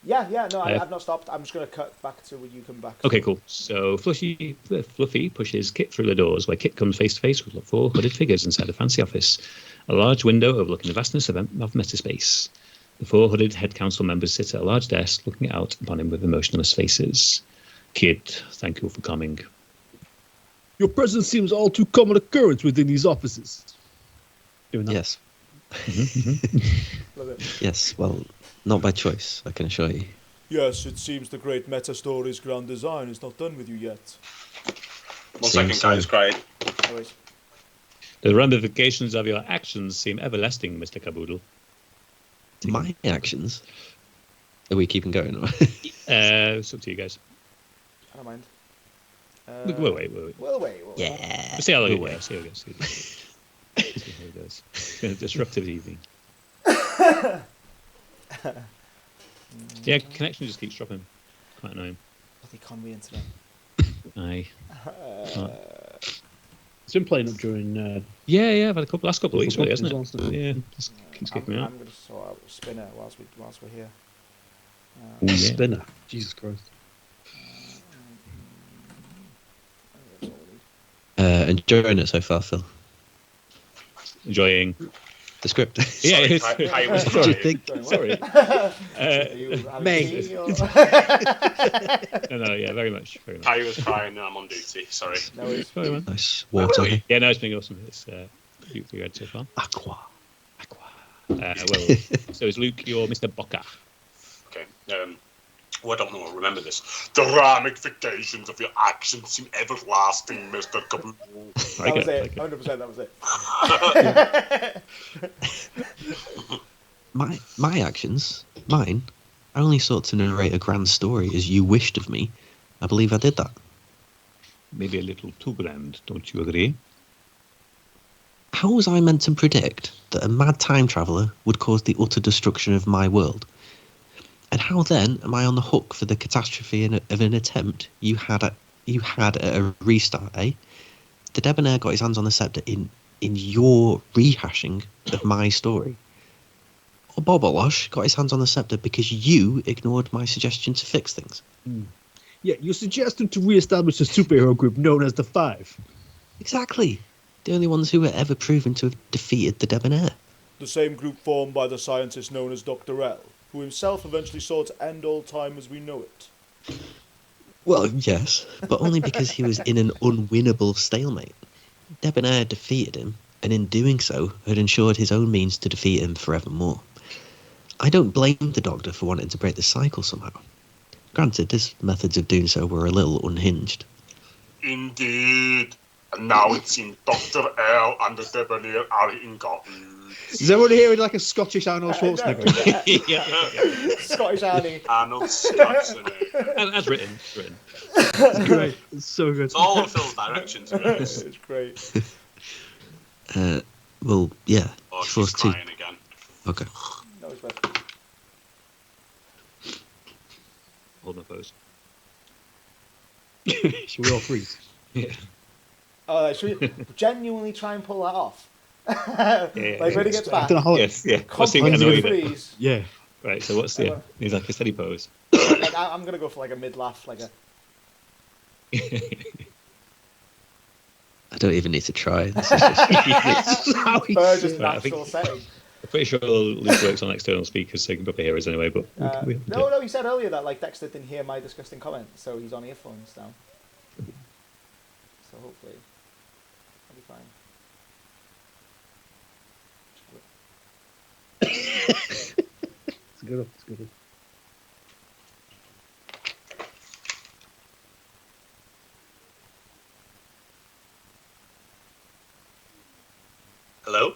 Yeah. No, I've not stopped. I'm just going to cut back to when you come back. Okay, cool. So Fluffy pushes Kit through the doors, where Kit comes face to face with 4 hooded figures inside a fancy office. A large window overlooking the vastness of metaspace. The 4 hooded head council members sit at a large desk, looking out upon him with emotionless faces. Kid, thank you for coming. Your presence seems all too common occurrence within these offices. Doing that? Yes. Love it. Yes, well, not by choice, I can assure you. Yes, it seems the great meta story's grand design is not done with you yet. 1 second, guys, crying. Always. The ramifications of your actions seem everlasting, Mr. Caboodle. My actions? Are we keeping going? It's up to you guys. I don't mind. We'll wait. Yeah. See how it goes. See how it goes. It's been a disruptive evening. Yeah, connection just keeps dropping. Quite annoying. Bloody Conway internet. Aye. It's been playing up during. Yeah. I've had last couple of weeks, really, hasn't it? Well, Yeah, just keeps kicking me out. I'm going to sort out Spinner whilst we're here. Spinner. Jesus Christ. Enjoying it so far, Phil. Enjoying The script. Yeah, I was What do you trying. think? sorry. Meg. No, yeah, very much. I was crying and I'm on duty. Sorry. No, it's Sorry, man. Nice water. Yeah, no, it's been awesome. It's you read so far. Aqua. Well, so is Luke your Mr. Bocker? Okay. Well, I don't know. Remember this. The ramifications of your actions seem everlasting, Mr. Caboodle. That was it. 100%. That was it. My actions, mine. I only sought to narrate a grand story as you wished of me. I believe I did that. Maybe a little too grand, don't you agree? How was I meant to predict that a mad time traveller would cause the utter destruction of my world? And how then am I on the hook for the catastrophe of an attempt you had at a restart, eh? The Debonair got his hands on the scepter in your rehashing of my story. Or Bobolosh got his hands on the scepter because you ignored my suggestion to fix things. Yeah, you suggested to re-establish a superhero group known as the Five. Exactly. The only ones who were ever proven to have defeated the Debonair. The same group formed by the scientist known as Dr. L, who himself eventually sought to end all time as we know it. Well, yes, but only because he was in an unwinnable stalemate. Debonair defeated him, and in doing so, had ensured his own means to defeat him forevermore. I don't blame the Doctor for wanting to break the cycle somehow. Granted, his methods of doing so were a little unhinged. Indeed. And now it seems Dr. L and the Debonair are in cahoots. Is everyone hearing like a Scottish Arnold Schwarzenegger? Yeah. Scottish Arnie. Arnold Schwarzenegger. As written. It's great. It's so good. It's all in Phil's direction, to be honest. It's great. Well, yeah. Oh, Force she's 2. crying again. Okay. No, it's bad. Hold my pose. Should we all freeze? Yeah. Should we genuinely try and pull that off? Yeah. Like when he gets back. Yes, yeah. What's the Completely annoying? freeze. Yeah. Right, so what's the... He's like a steady pose. Like, I'm going to go for like a mid-laugh, like a... I don't even need to try. This is just... Burgess natural setting. I'm pretty sure Luke works on external speakers, so you can probably hear us anyway, but... No, he said earlier that like Dexter didn't hear my disgusting comment, so he's on earphones now. So hopefully, I'll be fine. It's good. It's good. Hello?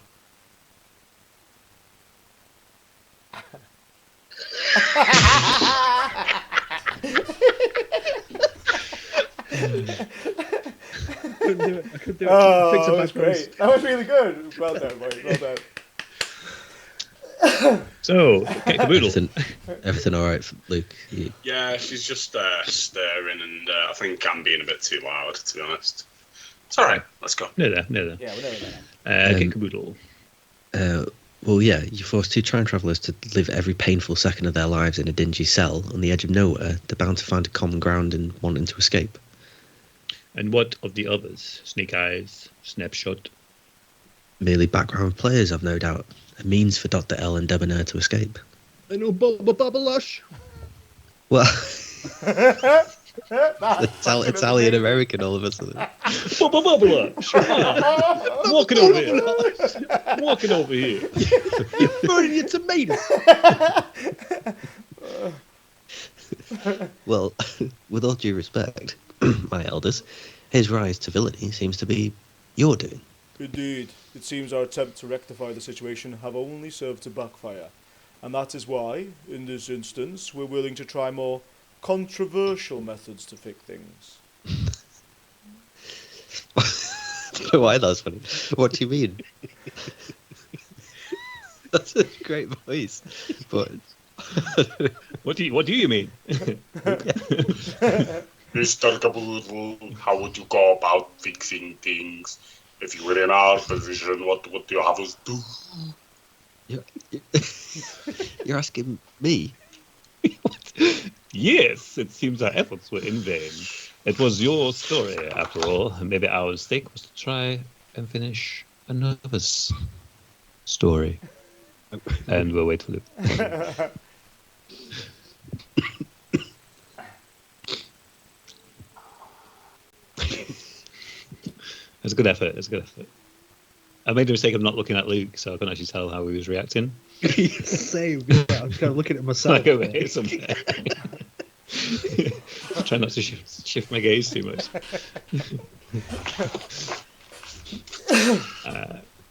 couldn't do it. I couldn't do it. Oh, Fix a that bad was voice. great. That was really good. Well done, boys. Well done. So, Kate the Boodle. Everything all right, Luke? Yeah, she's just staring, and I think I'm being a bit too loud, to be honest. It's all right. Let's go. Near there. Yeah, we're nearly there. Kate the Boodle. Well, yeah, you force two time travellers to live every painful second of their lives in a dingy cell on the edge of nowhere. They're bound to find a common ground in wanting to escape. And what of the others? Snake Eyes, Snapshot. Merely background players, I've no doubt. A means for Dr. L and Debonair to escape. I know Lush. Well, Italian American all of a sudden. Walking over here. Walking over here. You're burning your tomatoes. Well, with all due respect, my elders, his rise to villainy seems to be your doing. Indeed, it seems our attempt to rectify the situation have only served to backfire, and that is why, in this instance, we're willing to try more controversial methods to fix things. Why, that's funny. What do you mean? That's a great voice, but what do you mean? Mr. Caboodle, how would you go about fixing things? If you were in our position, what do you have us do? You're asking me? Yes, it seems our efforts were in vain. It was your story, after all. Maybe our mistake was to try and finish another's story. And we'll wait for it. It's a good effort. I made the mistake of not looking at Luke, so I couldn't actually tell how he was reacting. Same. Yeah, I'm kind of looking at myself. Like over here somewhere. Try not to shift my gaze too much.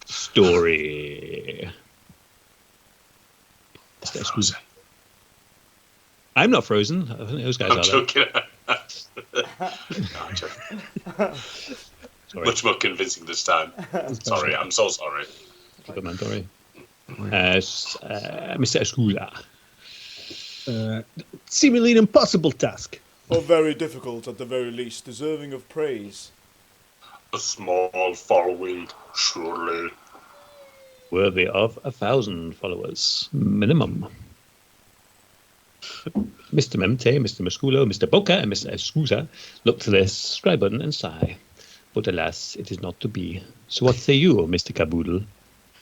Story. I'm not frozen. I think those guys I'm are. joking. Sorry. Much more convincing this time. Sorry, I'm so sorry. Good man, Dory. Mr. Escula. Seemingly an impossible task. Or very difficult, at the very least, deserving of praise. A small following, surely. Worthy of 1,000 followers, minimum. Mr. Memte, Mr. Musculo, Mr. Boca, and Mr. Escusa look to their subscribe button and sigh. But alas, it is not to be. So what say you, Mr. Caboodle?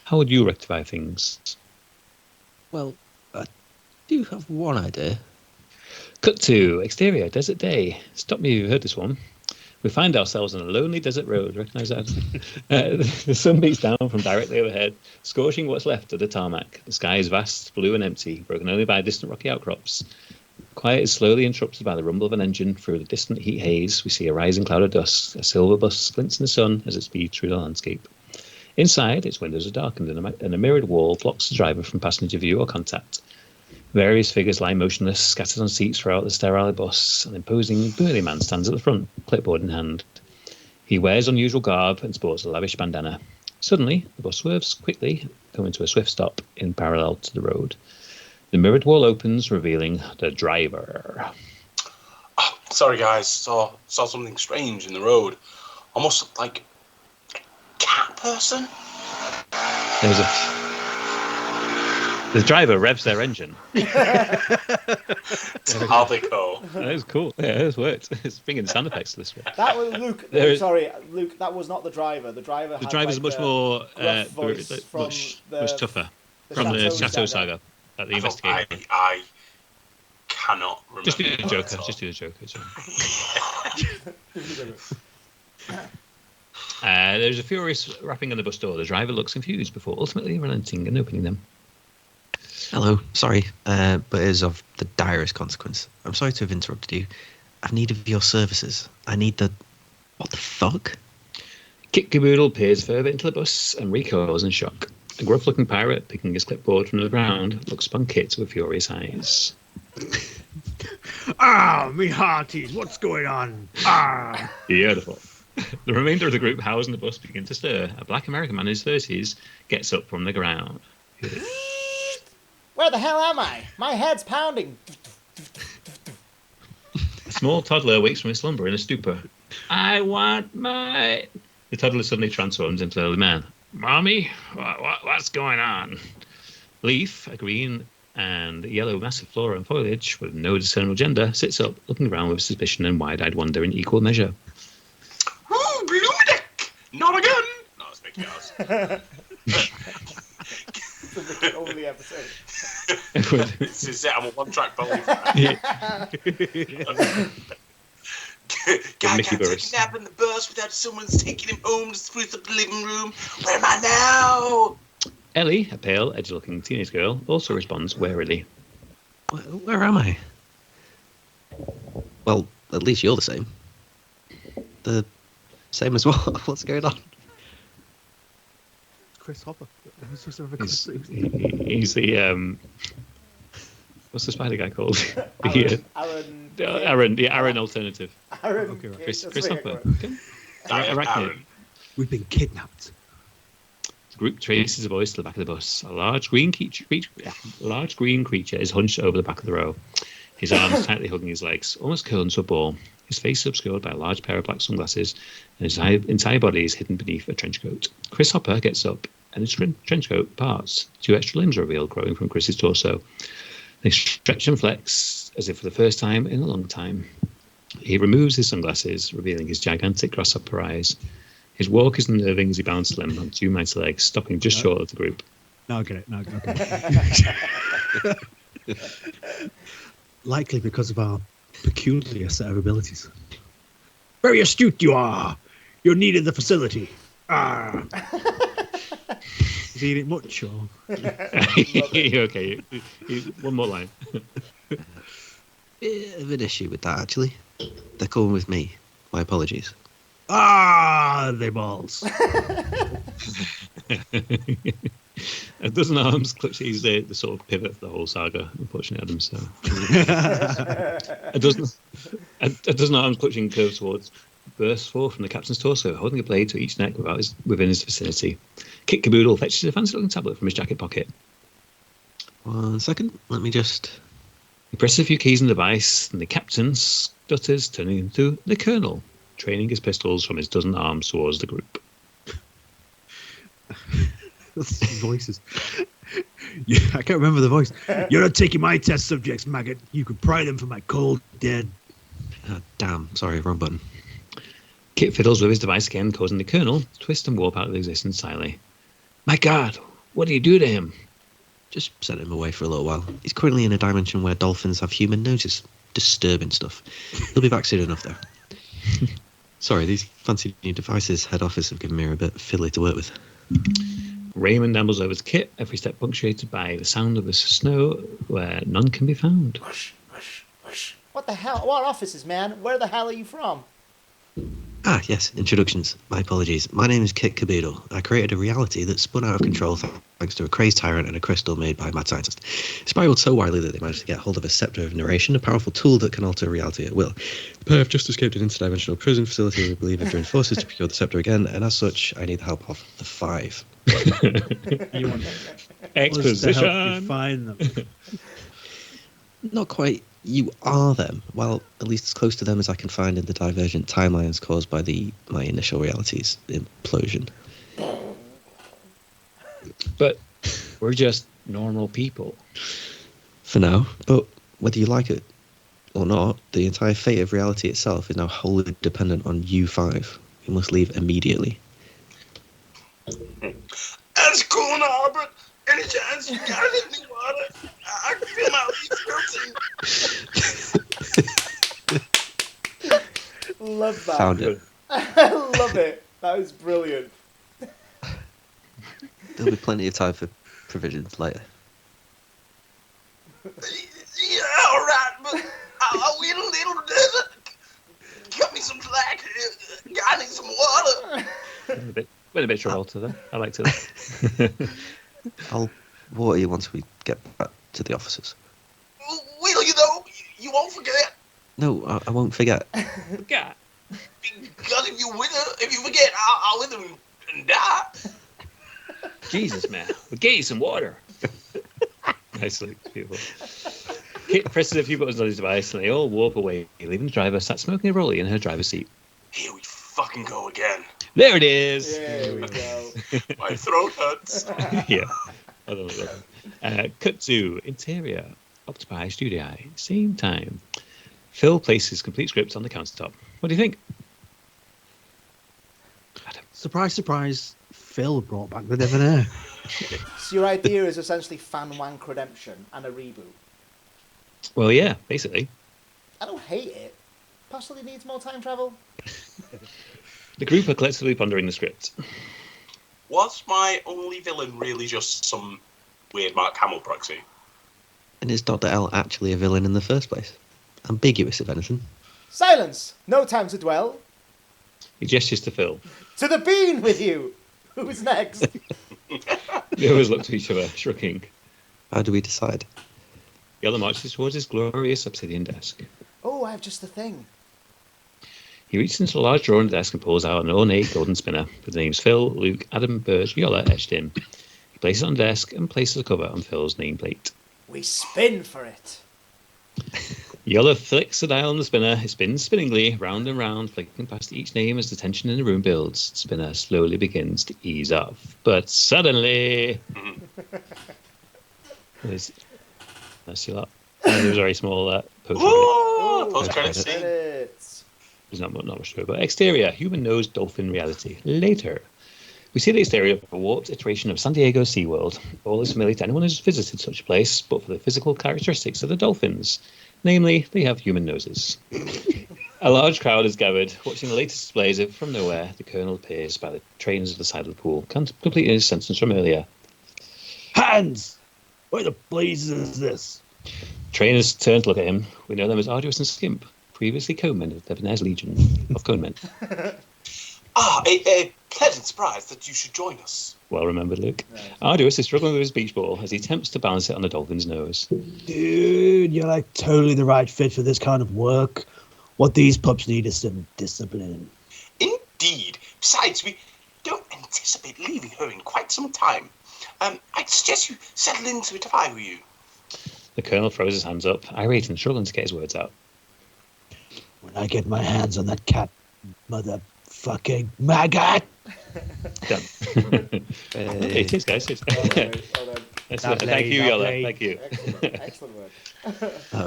How would you rectify things? Well, I do have one idea. Cut to exterior, desert day. Stop me if you've heard this one. We find ourselves on a lonely desert road. Recognise that? The sun beats down from directly overhead, scorching what's left of the tarmac. The sky is vast, blue and empty, broken only by distant rocky outcrops. Quiet is slowly interrupted by the rumble of an engine. Through the distant heat haze, we see a rising cloud of dust. A silver bus glints in the sun as it speeds through the landscape. Inside, its windows are darkened, and a mirrored wall blocks the driver from passenger view or contact. Various figures lie motionless, scattered on seats throughout the sterile bus. An imposing, burly man stands at the front, clipboard in hand. He wears unusual garb and sports a lavish bandana. Suddenly, the bus swerves quickly, coming to a swift stop in parallel to the road. The mirrored wall opens, revealing the driver. Oh, sorry, guys. Saw something strange in the road. Almost like a cat person. The driver revs their engine. Tyrannical. That is cool. Yeah, it has worked. It's bringing sound effects to this one. That was Luke. Luke. That was not the driver. The driver's much more much tougher from the Chateau Saga at the investigator. I cannot remember. Just do the Joker. Just do the Joker. There's a furious rapping on the bus door. The driver looks confused before ultimately relenting and opening them. Hello, sorry, but it is of the direst consequence. I'm sorry to have interrupted you. I need of your services. I need the... What the fuck? Kit Caboodle peers further into the bus and recoils in shock. A gruff-looking pirate, picking his clipboard from the ground, looks upon Kit with furious eyes. Me hearties, what's going on? Beautiful. The remainder of the group housed in the bus begin to stir. A black American man in his 30s gets up from the ground. Where the hell am I? My head's pounding. A small toddler wakes from his slumber in a stupor. I want my... The toddler suddenly transforms into an old man. Mommy, what's going on? Leaf, a green and yellow massive flora and foliage with no discernible gender, sits up, looking around with suspicion and wide-eyed wonder in equal measure. Ooh, Bloomdick! Not again! No, it's Mickey Mouse. It's a Mickey only episode. This is it. I'm a one-track pony. Guy Mickey can't take Burris. a nap in the bus without someone's taking him home to spruce up the living room. Where am I now? Ellie, a pale, edgy-looking teenage girl, also responds warily. Where am I? Well, at least you're the same. The same as what? What's going on? Chris Hopper. He's the what's the spider guy called? Aaron alternative. Aaron. Okay, right. Chris That's Hopper. right. Okay. Aaron. Arachnid. We've been kidnapped. The group traces a voice to the back of the bus. A large green creature is hunched over the back of the row. His arms tightly hugging his legs, almost curled into a ball. His face is obscured by a large pair of black sunglasses, and his entire body is hidden beneath a trench coat. Chris Hopper gets up, and his trench coat parts. 2 extra limbs are revealed, growing from Chris's torso. They stretch and flex, as if for the first time in a long time. He removes his sunglasses, revealing his gigantic grasshopper eyes. His walk is unnerving as he bounces limb on 2 mighty legs, stopping just short of the group. Now I get it. Likely because of our peculiar set of abilities. Very astute you are. You're needed in the facility. Is he eating much or? Okay, one more line. Bit of an issue with that, actually. They're coming with me. My apologies. They balls. A dozen arms clutch. He's the sort of pivot for the whole saga, unfortunately, Adam. So a dozen arms clutching curves towards bursts forth from the captain's torso, holding a blade to each neck within his vicinity. Kit Caboodle fetches a fancy-looking tablet from his jacket pocket. 1 second. Let me just... He presses a few keys on the device, and the captain stutters, turning into the colonel, training his pistols from his dozen arms towards the group. Voices. Yeah, I can't remember the voice. You're not taking my test subjects, maggot. You could pry them for my cold dead. Damn, sorry, wrong button. Kit fiddles with his device again, causing the colonel to twist and warp out of existence silently. My God, what do you do to him? Just sent him away for a little while. He's currently in a dimension where dolphins have human noses. Disturbing stuff. He'll be back soon enough, though. Sorry, these fancy new devices head office have given me a bit fiddly to work with. Raymond ambles over to Kit, every step punctuated by the sound of the snow where none can be found. Whoosh, whoosh, whoosh. What the hell? What offices, man? Where the hell are you from? Yes, introductions. My apologies. My name is Kit Caboodle. I created a reality that spun out of control thanks to a crazed tyrant and a crystal made by a mad scientist. It spiraled so widely that they managed to get hold of a scepter of narration, a powerful tool that can alter reality at will. The pair have just escaped an interdimensional prison facility we believe have joined forces to procure the scepter again, and as such, I need the help of the 5. You want Exposition. to help you find them. Not quite. You are them. Well, at least as close to them as I can find in the divergent timelines caused by my initial reality's implosion. But we're just normal people. For now, but whether you like it or not, the entire fate of reality itself is now wholly dependent on you 5. You must leave immediately. That's cool and all, but any chance you got any water? I can feel my leaves melting. Love that. Found it. I love it. That was brilliant. There'll be plenty of time for provisions later. Yeah, all right, but I'll wait a little desert. Cut me some slack. I need some water. Went a bit Travolta there. I liked it. I'll water you once we get back to the offices. Will you, though? You won't forget? No, I won't forget. Forget. God, if you forget, I'll with him and die. Jesus, man. We'll get you some water. Nicely, beautiful. Kit presses a few buttons on his device and they all walk away, leaving the driver sat smoking a rollie in her driver's seat. Here we fucking go again. There it is. There we go. My throat hurts. Yeah. I don't know. Cut to interior, Octopi Studio, same time. Phil places complete script on the countertop. What do you think? Adam. Surprise, surprise. Phil brought back the debonair. So your idea is essentially fan wank redemption and a reboot. Well, yeah, basically. I don't hate it. Possibly needs more time travel. The group are collectively pondering the script. Was my only villain really just some weird Mark Hamill proxy? And is Dr. L actually a villain in the first place? Ambiguous, if anything. Silence! No time to dwell. He gestures to Phil. To the bean with you! Who's next? They always look to each other, shrugging. How do we decide? The other marches towards his glorious obsidian desk. Oh, I have just the thing. He reaches into a large drawer on the desk and pulls out an ornate golden spinner with the names Phil, Luke, Adam, Burge, Yola etched in. He places it on the desk and places a cover on Phil's nameplate. We spin for it. Yola flicks the dial on the spinner. It spins spinningly, round and round, flicking past each name as the tension in the room builds. The spinner slowly begins to ease off. But suddenly... Let's see that. There was a very small post-credit scene. Credits. There's not much to it. But exterior, human-nosed dolphin reality. Later. We see the exterior of a warped iteration of San Diego SeaWorld. All is familiar to anyone who's visited such a place, but for the physical characteristics of the dolphins. Namely, they have human noses. A large crowd is gathered, watching the latest displays of From Nowhere. The Colonel appears by the trainers of the side of the pool, completing his sentence from earlier. Hands! Where the blazes is this? Trainers turn to look at him. We know them as Arduous and Skimp, previously Conemen of Debonair's Legion of Conemen. A pleasant surprise that you should join us. Well remembered, Luke. Arduous is struggling with his beach ball as he attempts to balance it on the dolphin's nose. Dude, you're like totally the right fit for this kind of work. What these pups need is some discipline. Indeed. Besides, we don't anticipate leaving her in quite some time. I'd suggest you settle into it if I were you. The Colonel throws his hands up, irate and struggling to get his words out. When I get my hands on that cat, motherfucking maggot! Done. It is, guys. Thank you, Yola. Thank you. Excellent work.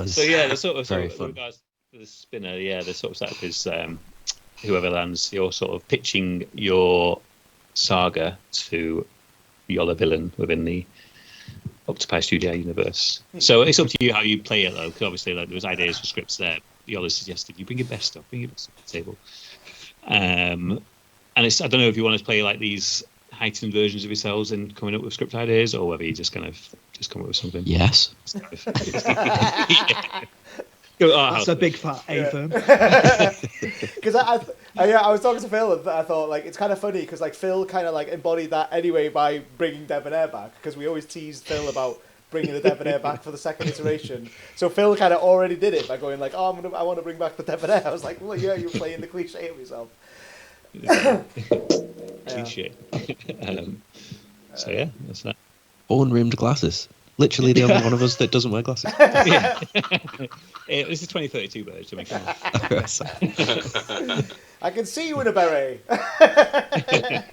So yeah, the sort of very with fun. regards to the spinner, yeah, the sort of setup is whoever lands, you're sort of pitching your saga to Yola villain within the Octopi Studio universe. So it's up to you how you play it, though, because obviously like, there was ideas for scripts there. Yola suggested you bring your best stuff, bring your best stuff to the table. And it's, I don't know if you want to play like these heightened versions of yourselves and coming up with script ideas, or whether you just kind of just come up with something. Yes. That's a big fat A firm. Because I was talking to Phil and I thought like it's kind of funny because like Phil kind of like embodied that anyway by bringing Debonair back, because we always teased Phil about bringing the Debonair back for the second iteration. So Phil kind of already did it by going like, oh, I want to bring back the Debonair. I was like, well, yeah, you're playing the cliche of yourself. Cliche. So yeah, that's that. Unrimmed glasses. Literally the only one of us that doesn't wear glasses. Yeah. This is 2032 version to make sure. I can see you in a beret. I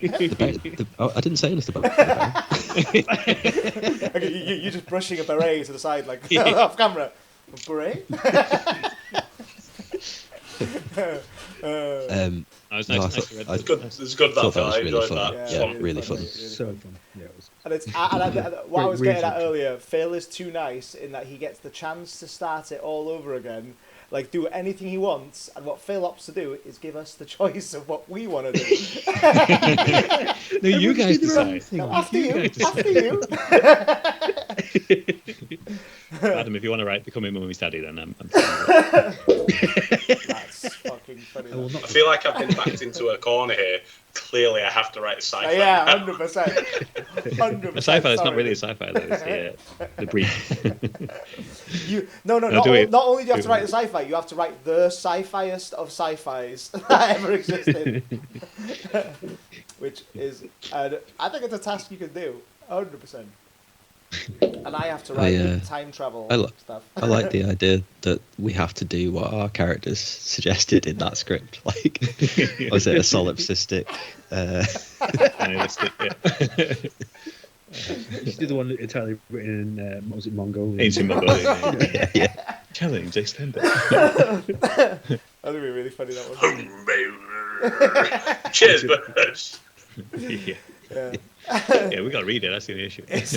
didn't say anything about it. Okay, you're just brushing a beret to the side like off camera. A beret? It's good that was I really enjoyed fun. that. Yeah, really fun. So fun. Yeah, it was. And what I was getting at Really earlier, Phil is too nice in that he gets the chance to start it all over again, like do anything he wants, and what Phil opts to do is give us the choice of what we want to do. No, you guys do their own decide. thing. No, after you. Adam, if you want to write Becoming Mummy's Daddy, then I'm That's fucking funny. I will I not. feel like I've been backed into a corner here. clearly I have to write a sci-fi. Yeah, now. 100%. 100%. A sci-fi. It's not really a sci-fi though. It's the brief. No. No, Not only do you have to Do write it. the sci-fi, you have to write the sci-fiest of sci-fis that ever existed. Which is, I think it's a task you can do, 100%. And I have to write time travel stuff. I like the idea that we have to do what our characters suggested in that script. Like, was it a solipsistic? You did the one entirely written in, what was it, Mongolian? Ancient Mongolian. Yeah. Challenge extended. That would be really funny, that one. Cheers, birds. Yeah, we got to read it. That's the only issue. That's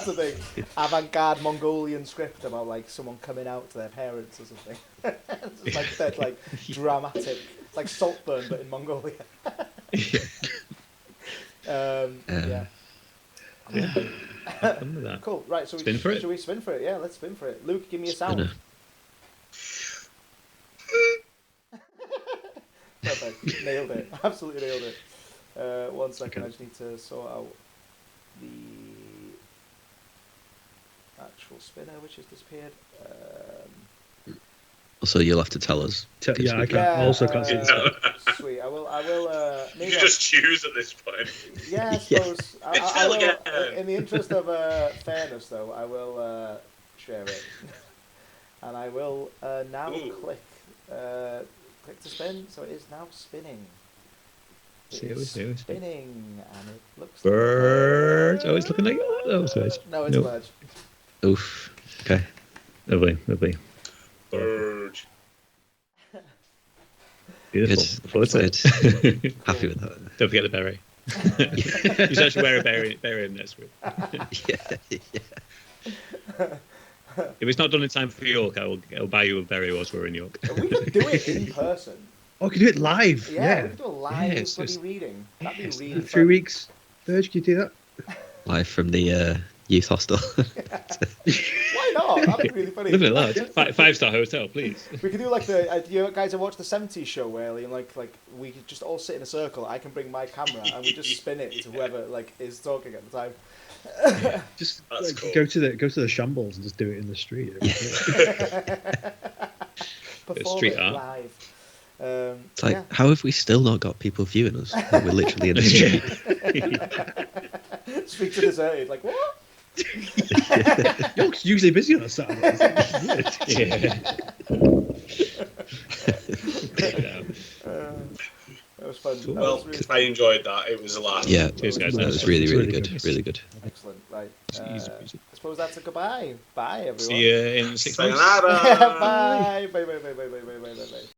the thing. Avant-garde Mongolian script about like someone coming out to their parents or something. It's just like that, like dramatic. It's like Saltburn, but in Mongolia. Yeah. Have fun with that. Cool. Right. So Spin for it? Should we spin for it? Yeah, let's spin for it. Luke, give me a sound. Perfect. Nailed it. Absolutely nailed it. 1 second. I just need to sort out the actual spinner, which has disappeared. So you'll have to tell us. Yeah, I can also can't see it. Sweet. I will. Maybe You just choose at this point. Yeah, I suppose. I will, in the interest of fairness, though, I will share it, and I will now click to spin. So it is now spinning. Spinning, and it looks. Birds. Oh, it's looking like birds. No, it's birds. Oof. Okay. Lovely. Bird. Beautiful. Good. Happy with that. Don't forget the berry. You should actually wear a berry in this room. Yeah. If it's not done in time for York, I'll buy you a berry whilst we're in York. We could do it in person. Oh, we can do it live. Yeah, we could do a live Yes, bloody reading. That'd be really 3 fun. weeks. Virg, can you do that? Live from the youth hostel. Why not? That'd be really funny. Live it large. 5-star hotel, please. We could do like the you guys have watched the 70s show where like we could just all sit in a circle. I can bring my camera and we just spin it to whoever like is talking at the time. Just Cool. go to the shambles and just do it in the street. Perform Street it art. live. It's like, how have we still not got people viewing us? Like, we're literally in the street. Streets are deserted. Like what? York's usually busy on a Saturday. That was fun. Cool. That Well, was really I enjoyed that. It was a laugh. Yeah, Cheers, guys. that was really, really good. good. Really good. excellent. Right. Easy I peasy. suppose that's a goodbye. Bye, everyone. See you in 6 months. Sayonara. Bye. Bye.